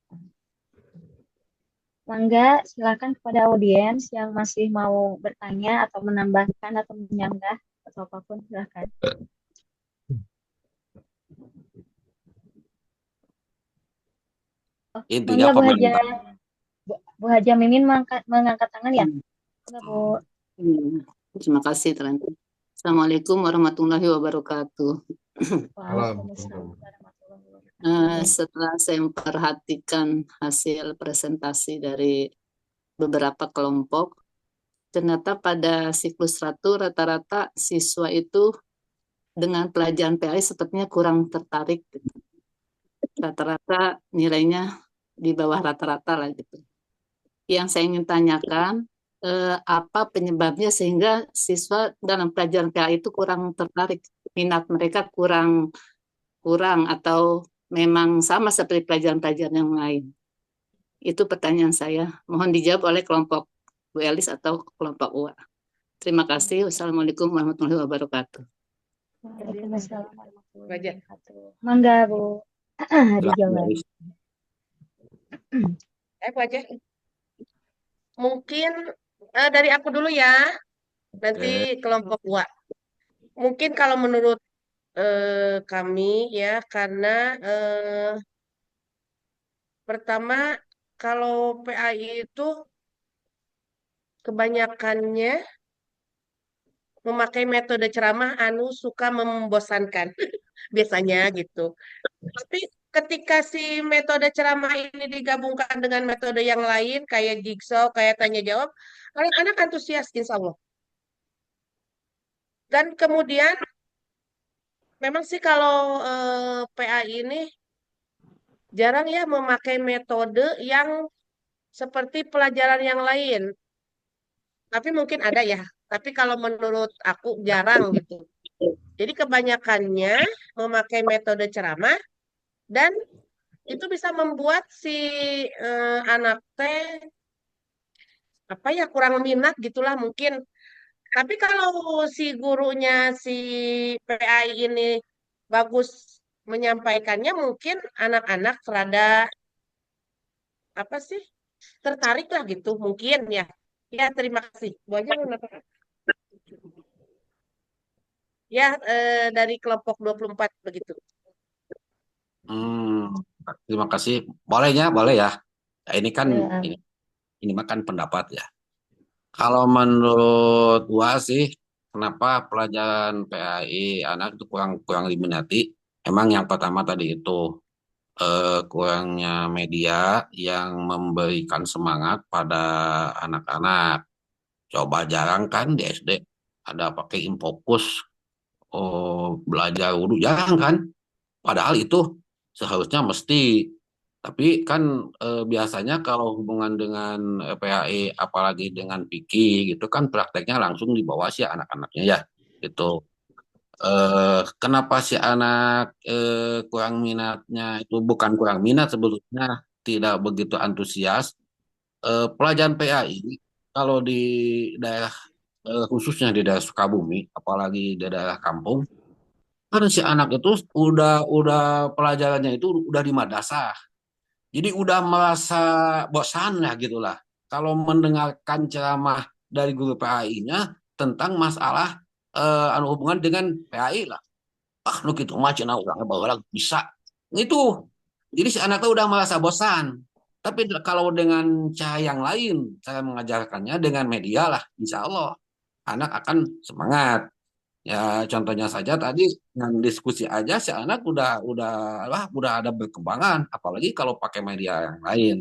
F: Mangga silakan kepada audiens yang masih mau bertanya atau menambahkan atau menyanggah atau apapun silakan.
H: Intinya
F: Mangga Bu Haja,
H: komentar.
F: Bu Haja Mimin mengangkat tangan ya? Enggak Bu.
K: Terima kasih, Tante. Assalamualaikum warahmatullahi wabarakatuh.
F: Waalaikumsalam warahmatullahi wabarakatuh.
K: Setelah saya memperhatikan hasil presentasi dari beberapa kelompok, ternyata pada siklus 1 rata-rata siswa itu dengan pelajaran PAI sepertinya kurang tertarik. Rata-rata nilainya di bawah rata-rata lah gitu. Yang saya ingin tanyakan, apa penyebabnya sehingga siswa dalam pelajaran PAI itu kurang tertarik, minat mereka kurang atau memang sama seperti pelajaran-pelajaran yang lain? Itu pertanyaan saya. Mohon dijawab oleh kelompok Bu Elis atau kelompok UA. Terima kasih. Wassalamualaikum warahmatullahi wabarakatuh.
F: Waalaikumsalam warahmatullahi wabarakatuh. Mangga Bu. Dijawab.
B: Aku aja. Mungkin dari aku dulu ya, nanti kelompok UA. Mungkin kalau menurut kami ya, karena pertama kalau PAI itu kebanyakannya memakai metode ceramah anu suka membosankan biasanya gitu. Tapi ketika si metode ceramah ini digabungkan dengan metode yang lain kayak jigsaw, kayak tanya jawab, anak-anak antusias insya Allah. Dan kemudian memang sih kalau PAI ini jarang ya memakai metode yang seperti pelajaran yang lain. Tapi mungkin ada ya. Tapi kalau menurut aku jarang gitu. Jadi kebanyakannya memakai metode ceramah dan itu bisa membuat si anak teh apa ya kurang minat gitulah mungkin. Tapi kalau si gurunya si PAI ini bagus menyampaikannya mungkin anak-anak rada apa sih tertarik lah gitu mungkin ya. Ya terima kasih. Bu aja menambahkan. Ya dari kelompok 24 begitu.
H: Terima kasih. Bolehnya, boleh ya. Ya, ini kan
E: Ya.
H: ini makan pendapat ya. Kalau menurut gua sih, kenapa pelajaran PAI anak itu kurang kurang diminati? Emang yang pertama tadi itu kurangnya media yang memberikan semangat pada anak-anak. Coba jarang kan di SD ada pakai infokus, belajar wudhu jarang kan? Padahal itu seharusnya mesti. Tapi kan biasanya kalau hubungan dengan PAI apalagi dengan Piki gitu kan prakteknya langsung dibawa si anak-anaknya ya. Itu kenapa si anak kurang minatnya itu bukan kurang minat sebetulnya tidak begitu antusias. Pelajaran PAI kalau di daerah khususnya di daerah Sukabumi apalagi di daerah kampung kan si anak itu udah pelajarannya itu udah di madrasah. Jadi udah merasa bosan lah gitulah. Kalau mendengarkan ceramah dari guru PAI-nya tentang masalah anu hubungan dengan PAI lah. Ah, nu gitu mah cenah urang baheula bisa. Itu. Jadi si anak tuh udah merasa bosan. Tapi kalau dengan cara yang lain, cara mengajarkannya dengan media lah, insya Allah anak akan semangat. Ya contohnya saja tadi yang diskusi aja si anak udah ada berkembangan, apalagi kalau pakai media yang lain.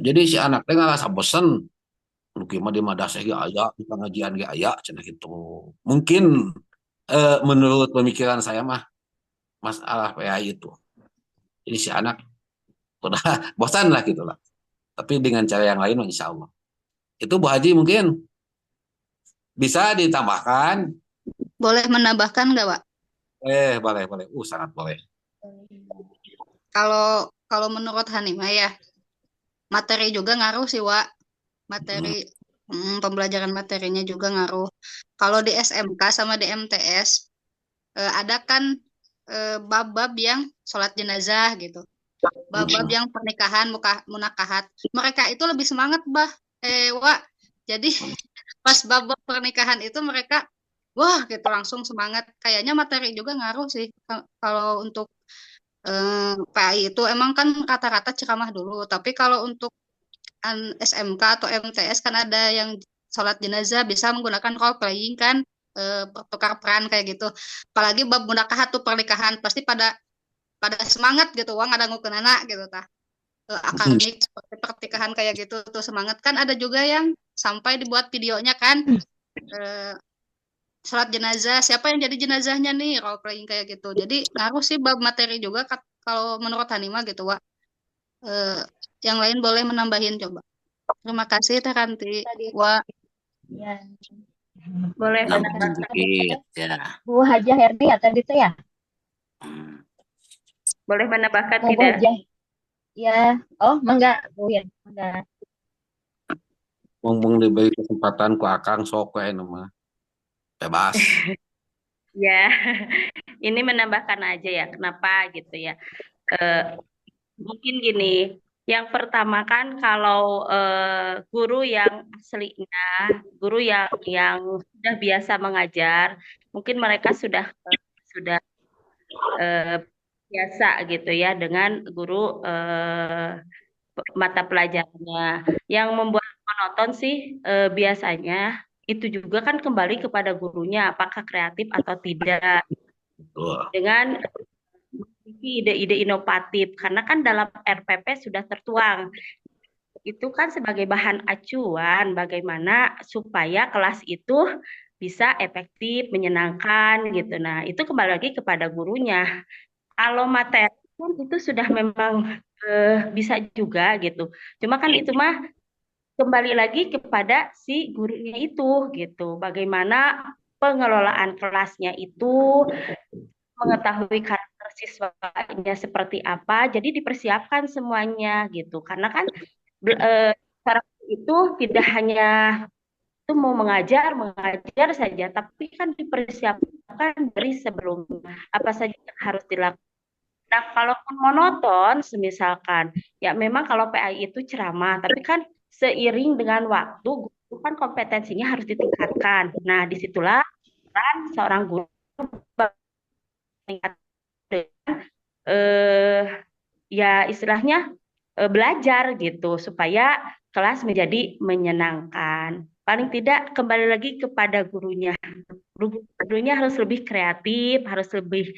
H: Jadi si anak teh ngerasa bosen, lu mah di madrasah ge aya, di pengajian ge aya, cenah gitu. Mungkin menurut pemikiran saya mah masalah PAI itu. Jadi si anak udah bosan lah gitu lah. Tapi dengan cara yang lain insya Allah. Itu Bu Haji mungkin bisa ditambahkan.
I: Boleh menambahkan nggak, Pak?
H: Boleh, boleh. Sangat boleh.
I: Kalau menurut Hanima ya, materi juga ngaruh sih, Wak. Materi pembelajaran materinya juga ngaruh. Kalau di SMK sama di MTS ada kan bab-bab yang sholat jenazah gitu. Bab-bab yang pernikahan, munakahat. Mereka itu lebih semangat, Wak. Jadi pas bab-bab pernikahan itu mereka wah gitu langsung semangat. Kayaknya materi juga ngaruh sih. Kalau untuk PAI itu emang kan rata-rata ceramah dulu. Tapi kalau untuk SMK atau MTS kan ada yang sholat jenazah bisa menggunakan role playing kan, bertukar peran kayak gitu. Apalagi bab munakahat tuh pernikahan pasti pada semangat gitu, uang ada ngukeun anak gitu tah. Akademik seperti pernikahan kayak gitu tuh semangat kan ada juga yang sampai dibuat videonya kan. Sholat jenazah, siapa yang jadi jenazahnya nih, role playing kayak gitu. Jadi ngaruh sih bab materi juga kalau menurut Hanima gitu, Wak. Yang lain boleh menambahin coba. Terima kasih Teh Ranti. Wak.
F: Ya. Boleh menambahkan
G: ya.
F: Bu Hajah Herdi ya tadi teh ya? Boleh menambahkan
E: Bu
F: tidak?
E: Hajah. Ya, oh mangga Bu ya, mangga.
H: Mumpung diberi kesempatan ku Akang sok we mah. Bebas.
F: Ya, ini menambahkan aja ya, kenapa gitu ya. Mungkin gini, yang pertama kan kalau guru yang aslinya, guru yang sudah biasa mengajar, mungkin mereka sudah biasa gitu ya dengan guru mata pelajarannya. Yang membuat monoton sih biasanya itu juga kan kembali kepada gurunya, apakah kreatif atau tidak. Dengan
L: memiliki ide-ide inovatif karena kan dalam RPP sudah tertuang itu kan sebagai bahan acuan bagaimana supaya kelas itu bisa efektif, menyenangkan gitu. Nah, itu kembali lagi kepada gurunya. Kalau materi kan itu sudah memang bisa juga gitu. Cuma kan itu mah kembali lagi kepada si gurunya itu gitu. Bagaimana pengelolaan kelasnya itu, mengetahui karakter siswanya seperti apa, jadi dipersiapkan semuanya gitu. Karena kan karakter itu tidak hanya itu mau mengajar saja, tapi kan dipersiapkan dari sebelumnya apa saja yang harus dilakukan. Nah, kalaupun monoton, semisalkan, ya memang kalau PAI itu ceramah, tapi kan seiring dengan waktu, guru kan kompetensinya harus ditingkatkan. Nah, disitulah peran seorang guru meningkatkan eh, ya istilahnya belajar gitu supaya kelas menjadi menyenangkan. Paling tidak kembali lagi kepada gurunya. Gurunya harus lebih kreatif, harus lebih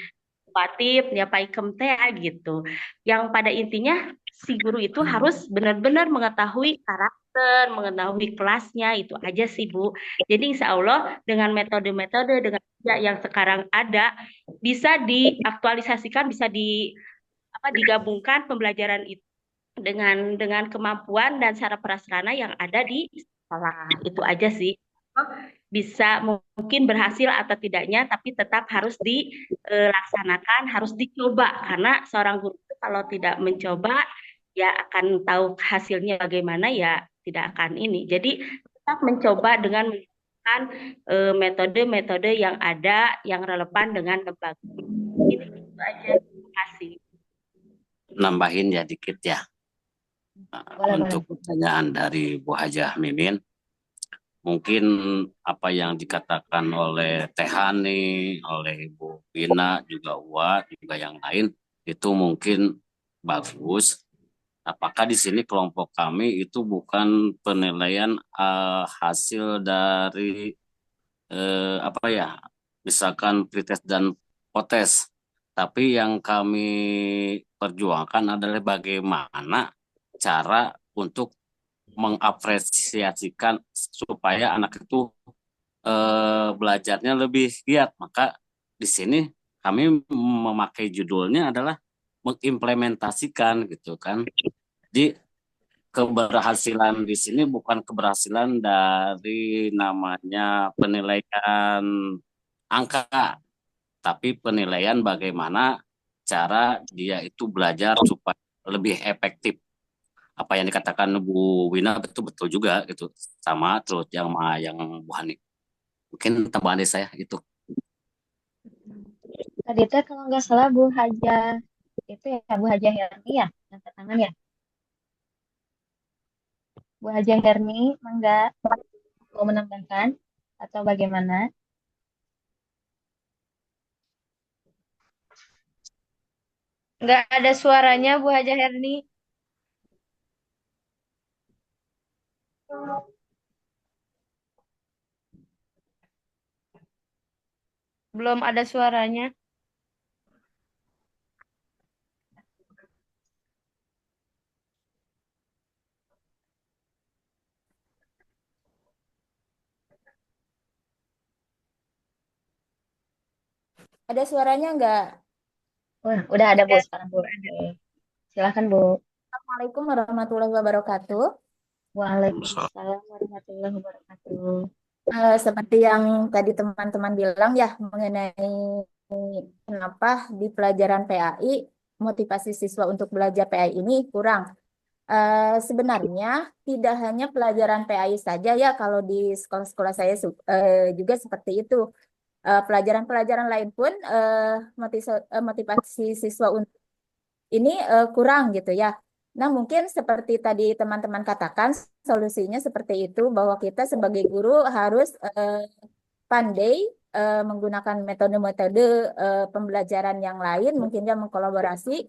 L: inovatif, ya paikem teh gitu. Yang pada intinya si guru itu harus benar-benar mengetahui karakter, mengetahui kelasnya, itu aja sih Bu. Jadi insya Allah dengan metode-metode dengan yang sekarang ada bisa diaktualisasikan, bisa digabungkan pembelajaran itu dengan kemampuan dan cara prasarana yang ada di sekolah. Itu aja sih. Bisa mungkin berhasil atau tidaknya, tapi tetap harus dilaksanakan, harus dicoba. Karena seorang guru itu kalau tidak mencoba, ya akan tahu hasilnya bagaimana, ya tidak akan ini. Jadi tetap mencoba dengan menggunakan metode-metode yang ada, yang relevan dengan lembaga. Itu aja. Terima kasih.
G: Nambahin ya dikit ya.
E: Boleh,
G: Untuk pertanyaan dari Bu Hajah Mimin, mungkin apa yang dikatakan oleh Teh Hani, oleh Bu Wina, juga Uwa, juga yang lain, itu mungkin bagus. Apakah di sini kelompok kami itu bukan penilaian hasil dari apa ya, misalkan pretest dan potes, tapi yang kami perjuangkan adalah bagaimana cara untuk mengapresiasikan supaya anak itu belajarnya lebih giat. Maka di sini kami memakai judulnya adalah mengimplementasikan gitu kan. Jadi keberhasilan di sini bukan keberhasilan dari namanya penilaian angka, tapi penilaian bagaimana cara dia itu belajar supaya lebih efektif. Apa yang dikatakan Bu Wina betul-betul juga gitu, sama terus yang Bu Hani. Mungkin tambahan dari saya itu.
M: Tadi teh kalau nggak salah Bu Haja itu ya Bu Haja Herni ya angkat tangan ya. Bu Haja Herni enggak mau menambahkan atau bagaimana?
F: Nggak ada suaranya Bu Haja Herni. Belum ada suaranya.
M: Ada suaranya enggak? Wah, udah ada Bu sekarang Bu. Silakan Bu. Assalamualaikum warahmatullahi wabarakatuh. Waalaikumsalam warahmatullahi wabarakatuh. Seperti yang tadi teman-teman bilang ya mengenai kenapa di pelajaran PAI motivasi siswa untuk belajar PAI ini kurang. Sebenarnya tidak hanya pelajaran PAI saja ya, kalau di sekolah-sekolah saya juga seperti itu. Pelajaran-pelajaran lain pun motivasi siswa untuk ini kurang gitu ya. Nah, mungkin seperti tadi teman-teman katakan, solusinya seperti itu, bahwa kita sebagai guru harus pandai menggunakan metode-metode pembelajaran yang lain, mungkin ya mengkolaborasi,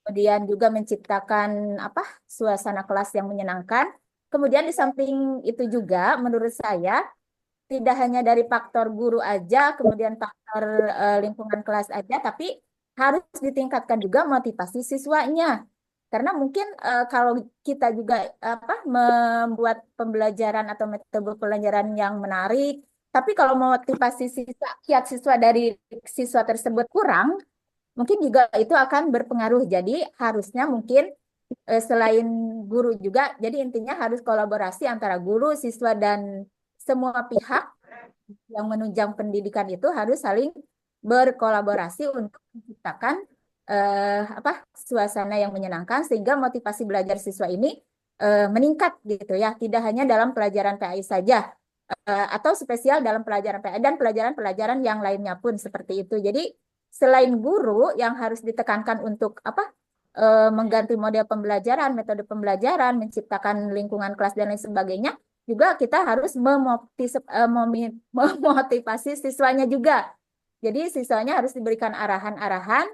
M: kemudian juga menciptakan suasana kelas yang menyenangkan. Kemudian di samping itu juga, menurut saya, tidak hanya dari faktor guru aja, kemudian faktor lingkungan kelas aja, tapi harus ditingkatkan juga motivasi siswanya. Karena mungkin kalau kita juga membuat pembelajaran atau metode pembelajaran yang menarik, tapi kalau motivasi siswa, kiat siswa dari siswa tersebut kurang, mungkin juga itu akan berpengaruh. Jadi harusnya mungkin selain guru juga, jadi intinya harus kolaborasi antara guru, siswa, dan semua pihak yang menunjang pendidikan itu harus saling berkolaborasi untuk menciptakan suasana yang menyenangkan sehingga motivasi belajar siswa ini meningkat gitu ya, tidak hanya dalam pelajaran PAI saja atau spesial dalam pelajaran PAI dan pelajaran-pelajaran yang lainnya pun seperti itu. Jadi selain guru yang harus ditekankan untuk mengganti model pembelajaran, metode pembelajaran, menciptakan lingkungan kelas dan lain sebagainya, juga kita harus memotivasi siswanya juga. Jadi siswanya harus diberikan arahan-arahan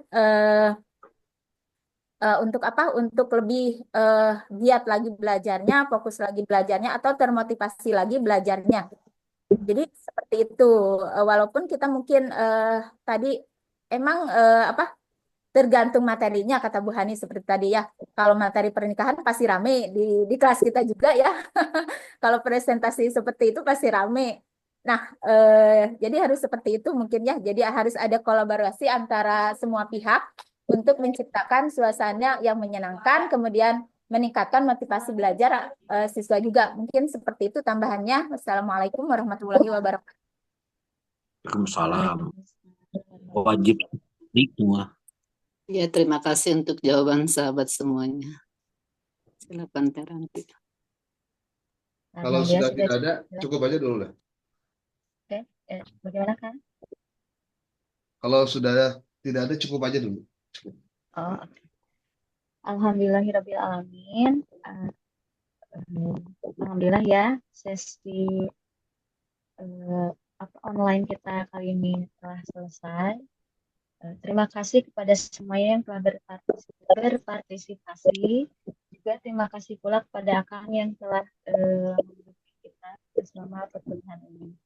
M: untuk Untuk lebih giat lagi belajarnya, fokus lagi belajarnya, atau termotivasi lagi belajarnya. Jadi seperti itu. Walaupun kita mungkin tadi emang tergantung materinya kata Bu Hani seperti tadi ya. Kalau materi pernikahan pasti rame di kelas kita juga ya. Kalau presentasi seperti itu pasti rame. Nah, jadi harus seperti itu mungkin ya. Jadi harus ada kolaborasi antara semua pihak untuk menciptakan suasana yang menyenangkan, kemudian meningkatkan motivasi belajar siswa juga. Mungkin seperti itu tambahannya. Wassalamualaikum warahmatullahi wabarakatuh.
H: Waalaikumsalam. Wajib itu mah.
K: Ya, terima kasih untuk jawaban sahabat semuanya. Silakan Teranti.
C: Kalau sudah tidak ada, cukup aja dulu lah.
M: Oke, bagaimana kan?
C: Kalau sudah tidak ada, cukup aja dulu. Cukup.
M: Oh, oke. Alhamdulillahirrabbilalamin. Alhamdulillah ya, sesi online kita kali ini telah selesai. Terima kasih kepada semuanya yang telah berpartisipasi. Juga terima kasih pula kepada Akang yang telah mendukung kita selama perkuliahan ini.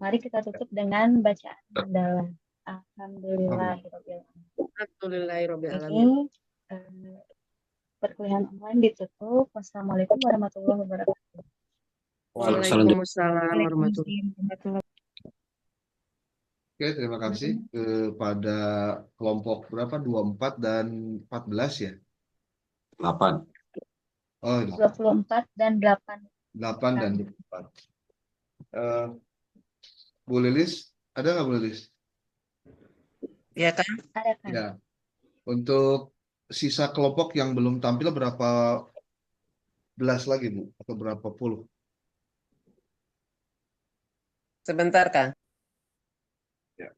M: Mari kita tutup dengan bacaan mendalam. Alhamdulillahirrabbilalamin. Ini perkuliahan online ditutup. Wassalamualaikum warahmatullahi wabarakatuh.
B: Waalaikumsalam warahmatullahi wabarakatuh.
C: Oke, terima kasih kepada kelompok berapa? 24 dan 14 ya?
H: 8.
C: Oh,
M: 24 dan 8.
C: 8 dan 24. Bu Lilis, ada nggak Bu Lilis?
B: Ya kan?
M: Ada kan?
C: Ya. Untuk sisa kelompok yang belum tampil berapa belas lagi Bu? Atau berapa puluh?
B: Sebentar kan?
C: Ya.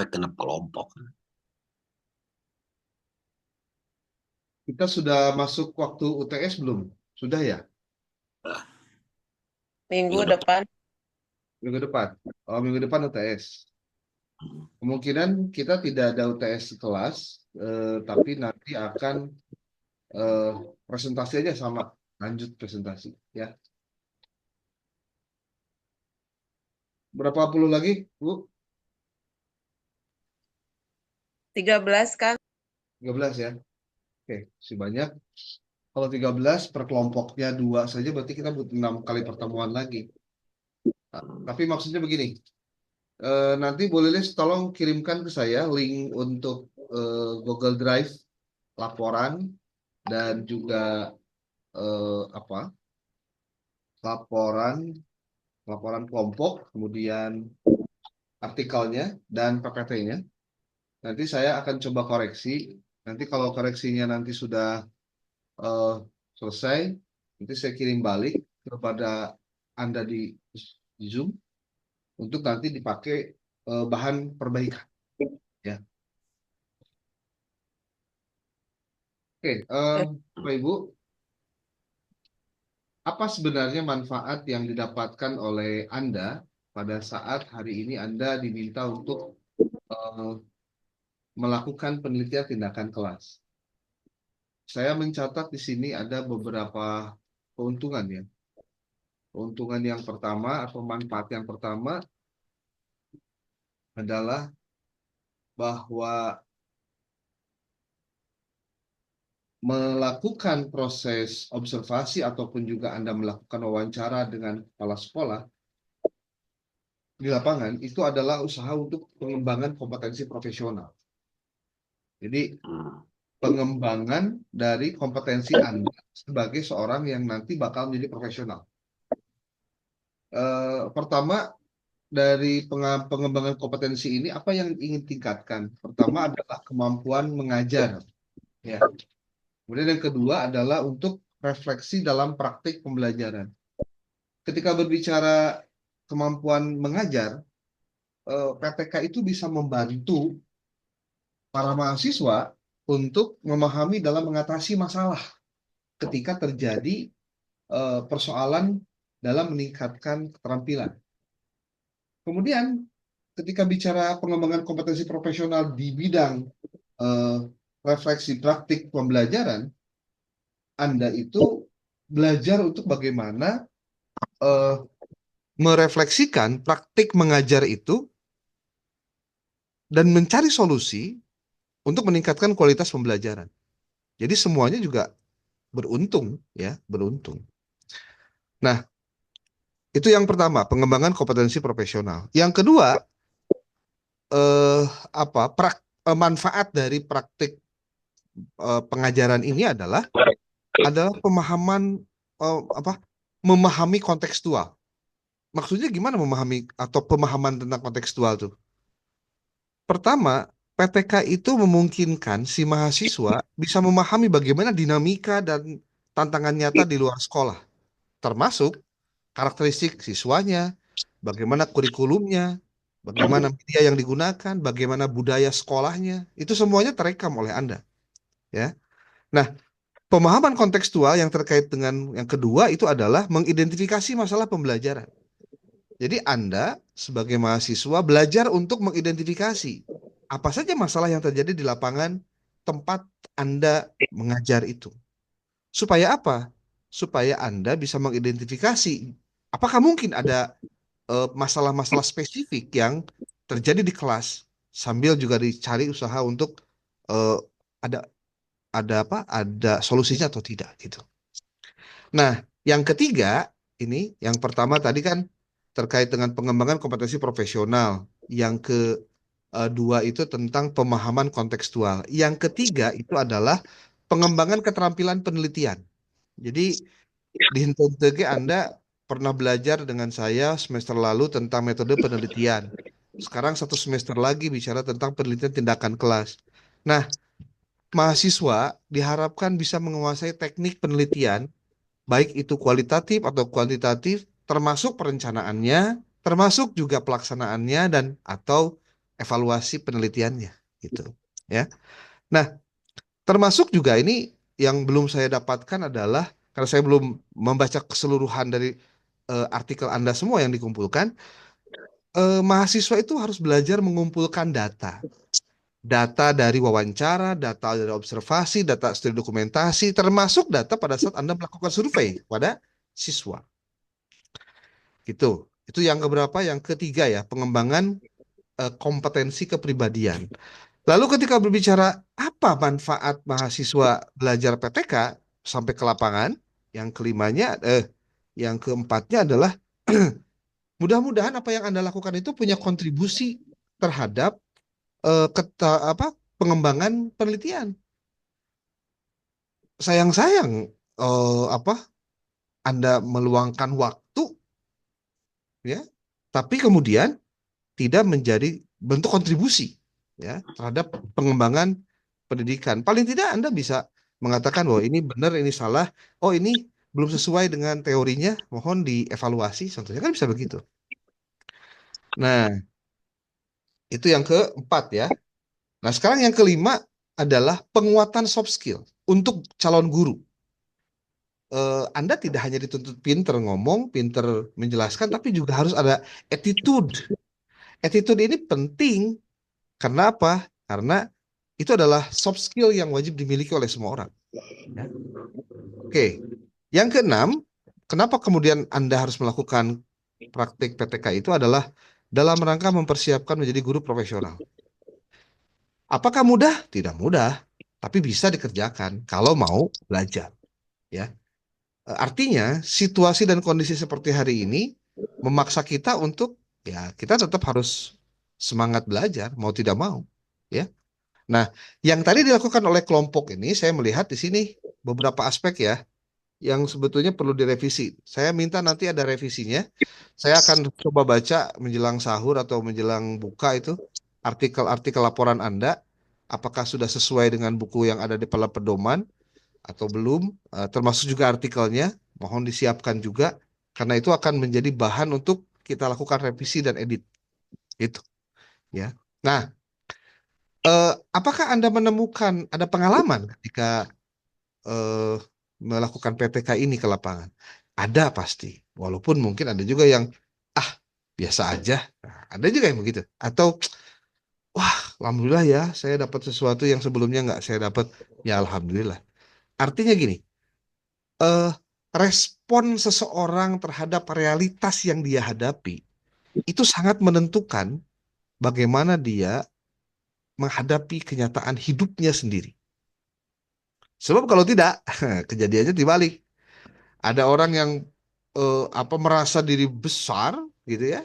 H: Kenapa kelompok?
C: Kita sudah masuk waktu UTS belum? Sudah ya?
B: Minggu depan.
C: Minggu depan. Oh, minggu depan UTS. Kemungkinan kita tidak ada UTS kelas, tapi nanti akan presentasi aja sama, lanjut presentasi ya. Berapa puluh lagi, Bu?
B: 13 kan?
C: 13 ya. Oke, masih banyak. Kalau 13 per kelompoknya 2 saja berarti kita butuh 6 kali pertemuan lagi. Tapi maksudnya begini. Nanti boleh tolong kirimkan ke saya link untuk Google Drive laporan dan juga laporan kelompok, kemudian artikelnya dan PPT-nya. Nanti saya akan coba koreksi. Nanti kalau koreksinya nanti sudah selesai, nanti saya kirim balik kepada Anda di Zoom untuk nanti dipakai bahan perbaikan. Ya. Oke, Bapak Ibu, apa sebenarnya manfaat yang didapatkan oleh Anda pada saat hari ini Anda diminta untuk melakukan penelitian tindakan kelas? Saya mencatat di sini ada beberapa keuntungan ya. Keuntungan yang pertama atau manfaat yang pertama adalah bahwa melakukan proses observasi ataupun juga Anda melakukan wawancara dengan kepala sekolah di lapangan itu adalah usaha untuk pengembangan kompetensi profesional. Jadi pengembangan dari kompetensi Anda sebagai seorang yang nanti bakal menjadi profesional. Pertama, dari pengembangan kompetensi ini apa yang ingin tingkatkan? Pertama adalah kemampuan mengajar, ya. Kemudian yang kedua adalah untuk refleksi dalam praktik pembelajaran. Ketika berbicara kemampuan mengajar, PTK itu bisa membantu para mahasiswa untuk memahami dalam mengatasi masalah ketika terjadi persoalan dalam meningkatkan keterampilan. Kemudian ketika bicara pengembangan kompetensi profesional di bidang refleksi praktik pembelajaran, Anda itu belajar untuk bagaimana merefleksikan praktik mengajar itu dan mencari solusi untuk meningkatkan kualitas pembelajaran. Jadi semuanya juga beruntung, ya, beruntung. Nah, itu yang pertama, pengembangan kompetensi profesional. Yang kedua, manfaat dari praktik pengajaran ini adalah pemahaman memahami kontekstual. Maksudnya gimana memahami atau pemahaman tentang kontekstual tuh? Pertama, PTK itu memungkinkan si mahasiswa bisa memahami bagaimana dinamika dan tantangan nyata di luar sekolah, termasuk karakteristik siswanya, bagaimana kurikulumnya, bagaimana media yang digunakan, bagaimana budaya sekolahnya, itu semuanya terekam oleh Anda. Ya. Nah, pemahaman kontekstual yang terkait dengan yang kedua itu adalah mengidentifikasi masalah pembelajaran. Jadi Anda sebagai mahasiswa belajar untuk mengidentifikasi apa saja masalah yang terjadi di lapangan tempat Anda mengajar itu. Supaya apa? Supaya Anda bisa mengidentifikasi apakah mungkin ada masalah-masalah spesifik yang terjadi di kelas sambil juga dicari usaha untuk ada solusinya atau tidak gitu. Nah, yang ketiga ini, yang pertama tadi kan terkait dengan pengembangan kompetensi profesional, yang kedua itu tentang pemahaman kontekstual, yang ketiga itu adalah pengembangan keterampilan penelitian. Jadi di Hintentege Anda pernah belajar dengan saya semester lalu tentang metode penelitian. Sekarang satu semester lagi bicara tentang penelitian tindakan kelas. Nah, mahasiswa diharapkan bisa menguasai teknik penelitian, baik itu kualitatif atau kuantitatif, termasuk perencanaannya, termasuk juga pelaksanaannya dan atau evaluasi penelitiannya, gitu. Ya. Nah, termasuk juga ini yang belum saya dapatkan adalah karena saya belum membaca keseluruhan dari artikel Anda semua yang dikumpulkan, mahasiswa itu harus belajar mengumpulkan data. Data dari wawancara, data dari observasi, data studi dokumentasi, termasuk data pada saat Anda melakukan survei pada siswa. Gitu. Itu yang keberapa? Yang ketiga ya, pengembangan kompetensi kepribadian. Lalu ketika berbicara apa manfaat mahasiswa belajar PTK sampai ke lapangan, yang kelimanya, yang keempatnya adalah mudah-mudahan apa yang Anda lakukan itu punya kontribusi terhadap pengembangan penelitian. Sayang-sayang Anda meluangkan waktu, ya, tapi kemudian tidak menjadi bentuk kontribusi, ya, terhadap pengembangan pendidikan. Paling tidak Anda bisa mengatakan bahwa ini benar, ini salah, oh ini belum sesuai dengan teorinya, mohon dievaluasi, contohnya kan bisa begitu. Nah, itu yang keempat ya. Nah, sekarang yang kelima adalah penguatan soft skill untuk calon guru. Anda tidak hanya dituntut pinter ngomong, pinter menjelaskan, tapi juga harus ada attitude. Attitude ini penting. Karena apa? Karena itu adalah soft skill yang wajib dimiliki oleh semua orang. Ya. Oke. Yang keenam, kenapa kemudian Anda harus melakukan praktik PTK itu adalah dalam rangka mempersiapkan menjadi guru profesional. Apakah mudah? Tidak mudah, tapi bisa dikerjakan kalau mau belajar. Ya, artinya situasi dan kondisi seperti hari ini memaksa kita untuk ya kita tetap harus semangat belajar mau tidak mau. Ya, nah yang tadi dilakukan oleh kelompok ini saya melihat di sini beberapa aspek ya yang sebetulnya perlu direvisi. Saya minta nanti ada revisinya. Saya akan coba baca menjelang sahur atau menjelang buka itu artikel-artikel laporan Anda. Apakah sudah sesuai dengan buku yang ada di Pala Pedoman atau belum? Termasuk juga artikelnya. Mohon disiapkan juga karena itu akan menjadi bahan untuk kita lakukan revisi dan edit. Itu, ya. Nah, apakah Anda menemukan ada pengalaman ketika melakukan PTK ini ke lapangan? Ada pasti, walaupun mungkin ada juga yang biasa aja. Nah, ada juga yang begitu. Atau wah, alhamdulillah ya, saya dapat sesuatu yang sebelumnya nggak saya dapat. Ya alhamdulillah. Artinya gini, respon seseorang terhadap realitas yang dia hadapi itu sangat menentukan bagaimana dia menghadapi kenyataan hidupnya sendiri. Sebab kalau tidak, kejadiannya dibalik. Ada orang yang merasa diri besar gitu ya,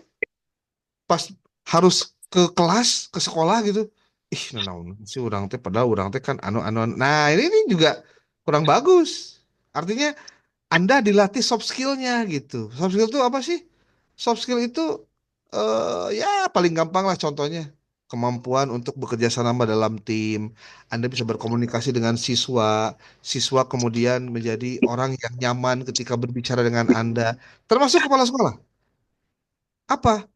C: pas harus ke kelas, ke sekolah gitu. Ih, naon sih orang teh padahal orang teh kan anu. Nah, ini juga kurang bagus. Artinya Anda dilatih soft skill-nya gitu. Soft skill itu apa sih? Soft skill itu ya paling gampang lah contohnya. Kemampuan untuk bekerja sama dalam tim. Anda bisa berkomunikasi dengan siswa. Siswa kemudian menjadi orang yang nyaman ketika berbicara dengan Anda. Termasuk kepala sekolah. Apa?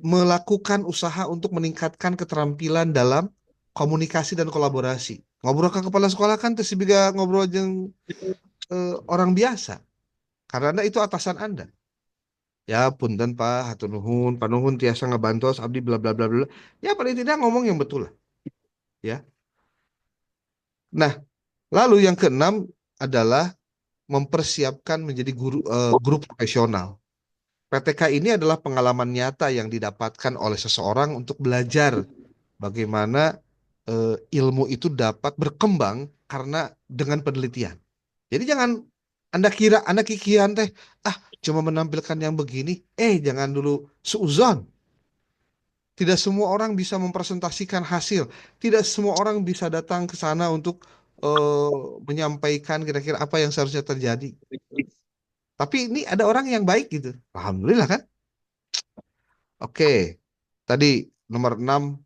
C: Melakukan usaha untuk meningkatkan keterampilan dalam komunikasi dan kolaborasi. Ngobrol ke kepala sekolah kan terus juga ngobrol dengan orang biasa. Karena itu atasan Anda. Ya punten Pak, hatur nuhun, panuhun tiasa ngabantos abdi bla bla bla bla. Ya paling tidak ngomong yang betul lah. Ya. Nah, lalu yang keenam adalah mempersiapkan menjadi guru profesional. PTK ini adalah pengalaman nyata yang didapatkan oleh seseorang untuk belajar bagaimana ilmu itu dapat berkembang karena dengan penelitian. Jadi jangan Anda kira Anda kikian teh cuma menampilkan yang begini, jangan dulu suuzon. Tidak semua orang bisa mempresentasikan hasil. Tidak semua orang bisa datang ke sana untuk menyampaikan kira-kira apa yang seharusnya terjadi. Tapi ini ada orang yang baik gitu. Alhamdulillah kan? Oke. Tadi nomor 6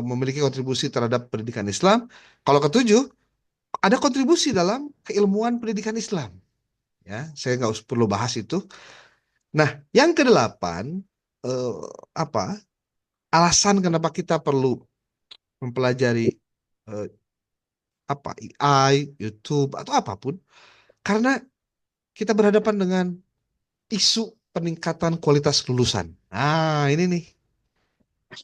C: memiliki kontribusi terhadap pendidikan Islam. Kalau ketujuh, ada kontribusi dalam keilmuan pendidikan Islam. Ya, saya nggak perlu bahas itu. Nah, yang kedelapan, alasan kenapa kita perlu mempelajari AI, YouTube atau apapun, karena kita berhadapan dengan isu peningkatan kualitas lulusan. Nah, ini nih.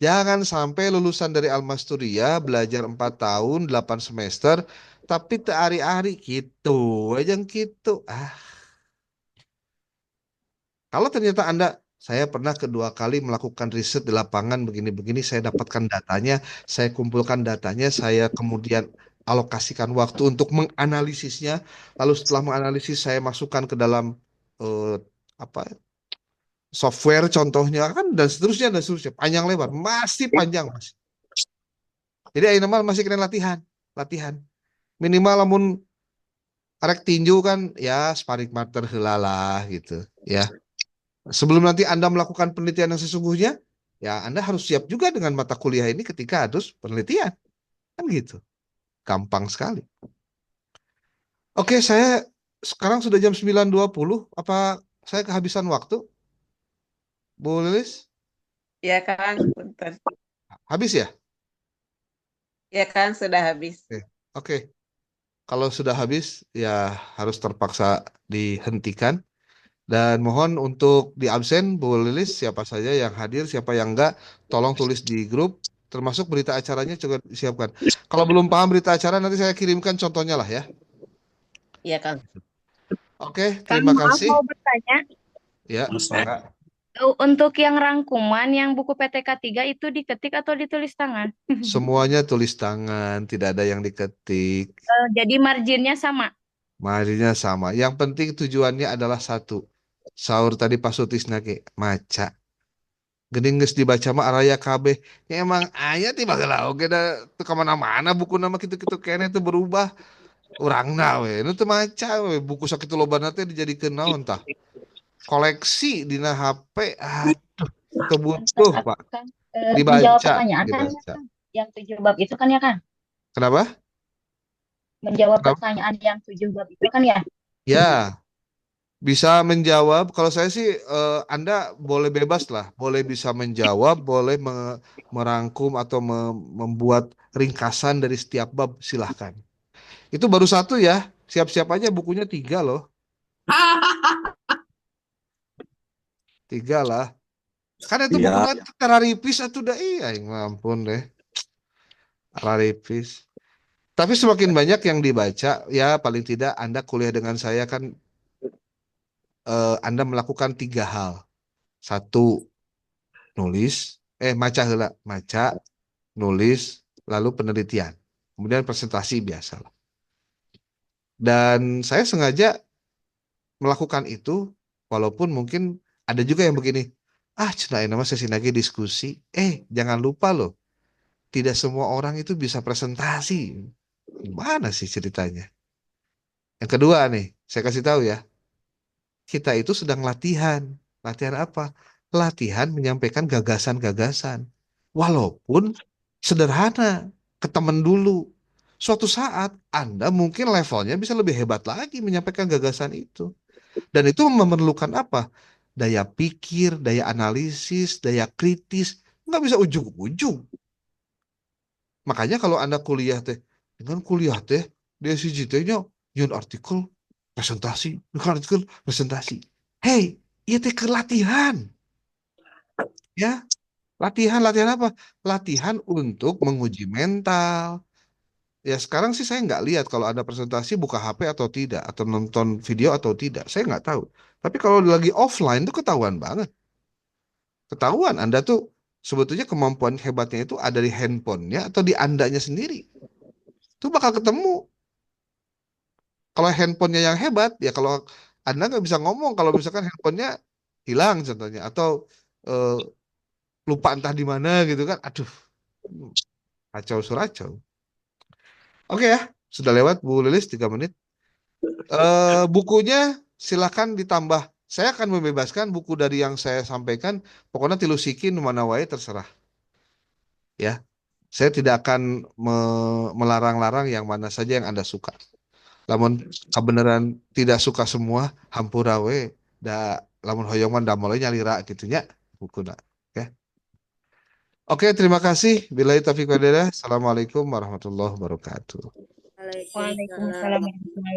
C: Jangan sampai lulusan dari Almasturiyah belajar 4 tahun, 8 semester, tapi teari-ari gitu, aja gitu. Kalau ternyata saya pernah kedua kali melakukan riset di lapangan begini-begini, saya dapatkan datanya, saya kumpulkan datanya, saya kemudian alokasikan waktu untuk menganalisisnya, lalu setelah menganalisis saya masukkan ke dalam software contohnya kan dan seterusnya panjang lebar masih panjang mas. Jadi ayeuna mah masih kena latihan minimal lamun arek tinju kan ya sparring partner heula lah gitu ya. Sebelum nanti Anda melakukan penelitian yang sesungguhnya ya Anda harus siap juga dengan mata kuliah ini ketika harus penelitian kan gitu. Gampang sekali. Oke, saya sekarang sudah jam 9.20. Apa saya kehabisan waktu? Bu Lilis?
N: Ya Kang, punten.
C: Habis ya?
N: Ya Kang, sudah habis.
C: Oke. Kalau sudah habis, ya harus terpaksa dihentikan. Dan mohon untuk di absen, Bu Lilis, siapa saja yang hadir, siapa yang enggak, tolong tulis di grup, termasuk berita acaranya juga disiapkan. Kalau belum paham berita acara, nanti saya kirimkan contohnya lah ya.
N: Iya Kang.
C: Oke,
F: Kang,
C: terima
F: maaf
C: kasih.
F: mau bertanya.
C: Ya, Kak.
F: Untuk yang rangkuman, yang buku PTK 3 itu diketik atau ditulis tangan?
C: Semuanya tulis tangan, tidak ada yang diketik.
F: Jadi marginnya sama.
C: Marinya sama. Yang penting tujuannya adalah satu. Sahur tadi Pak Sutisna ge maca. Geuning geus dibaca mah araya kabeh. Ya emang aya ti bageula oge da teu kamana-mana buku nama kitu-kitu keneh teu berubah. Urangna we, nu teu maca we buku sakitu lobana teh dijadikeun naon tah? Koleksi dina HP. Aduh, teu butuh, Pak.
M: Kan menjawab
C: Dibaca,
M: pertanyaan kan ya
C: dibaca.
M: kan? Yang 7 bab itu kan ya kan?
C: Kenapa?
M: Menjawab
C: Kenapa?
M: pertanyaan yang 7 bab itu kan ya?
C: Ya, bisa menjawab. Kalau saya sih, Anda boleh bebas lah, boleh bisa menjawab, boleh merangkum atau membuat ringkasan dari setiap bab, silahkan. Itu baru satu ya, siap-siap aja bukunya 3 loh, 3 lah. Kan itu
H: Iya,
C: bukunya teraripis atau udah iya, ya ampun deh, teraripis. Tapi semakin banyak yang dibaca, ya paling tidak Anda kuliah dengan saya kan, Anda melakukan 3 hal. Satu, nulis, maca heula, maca, nulis, lalu penelitian. Kemudian presentasi biasa. Dan saya sengaja melakukan itu, walaupun mungkin ada juga yang begini, cenah nama sesi lagi diskusi. Jangan lupa loh, tidak semua orang itu bisa presentasi. Gimana sih ceritanya? Yang kedua nih, saya kasih tahu ya, kita itu sedang latihan. Latihan apa? Latihan menyampaikan gagasan-gagasan. Walaupun sederhana, ke temen dulu. Suatu saat Anda mungkin levelnya bisa lebih hebat lagi menyampaikan gagasan itu. Dan itu memerlukan apa? Daya pikir, daya analisis, daya kritis. Nggak bisa ujung-ujung. Makanya kalau Anda kuliah teh, dengan kuliah teh, di SCGT-nya, nyun artikel, presentasi, nyun artikel, presentasi. Hey, iya teh ke latihan. Ya, latihan apa? Latihan untuk menguji mental. Ya sekarang sih saya nggak lihat kalau ada presentasi buka HP atau tidak, atau nonton video atau tidak. Saya nggak tahu. Tapi kalau lagi offline tuh ketahuan banget. Ketahuan Anda tuh sebetulnya kemampuan hebatnya itu ada di handphonenya atau di Andanya sendiri. Itu bakal ketemu. Kalau handphonenya yang hebat, ya kalau Anda nggak bisa ngomong, kalau misalkan handphonenya hilang contohnya, atau eh, lupa entah di mana gitu kan, aduh, kacau suracau. Oke ya, sudah lewat Bu Lilis 3 menit. Bukunya silakan ditambah. Saya akan membebaskan buku dari yang saya sampaikan. Pokoknya tilu sikin mana wae terserah. Ya, saya tidak akan melarang-larang yang mana saja yang Anda suka. Lamun kebenaran tidak suka semua, hampura we. Da, lamun hoyong mah da mulai nyalira gitunya bukuna. Oke. Oke, terima kasih. Billahi taufiq walhidayah. Assalamualaikum warahmatullahi wabarakatuh.
A: Waalaikumsalam.
F: Waalaikumsalam warahmatullahi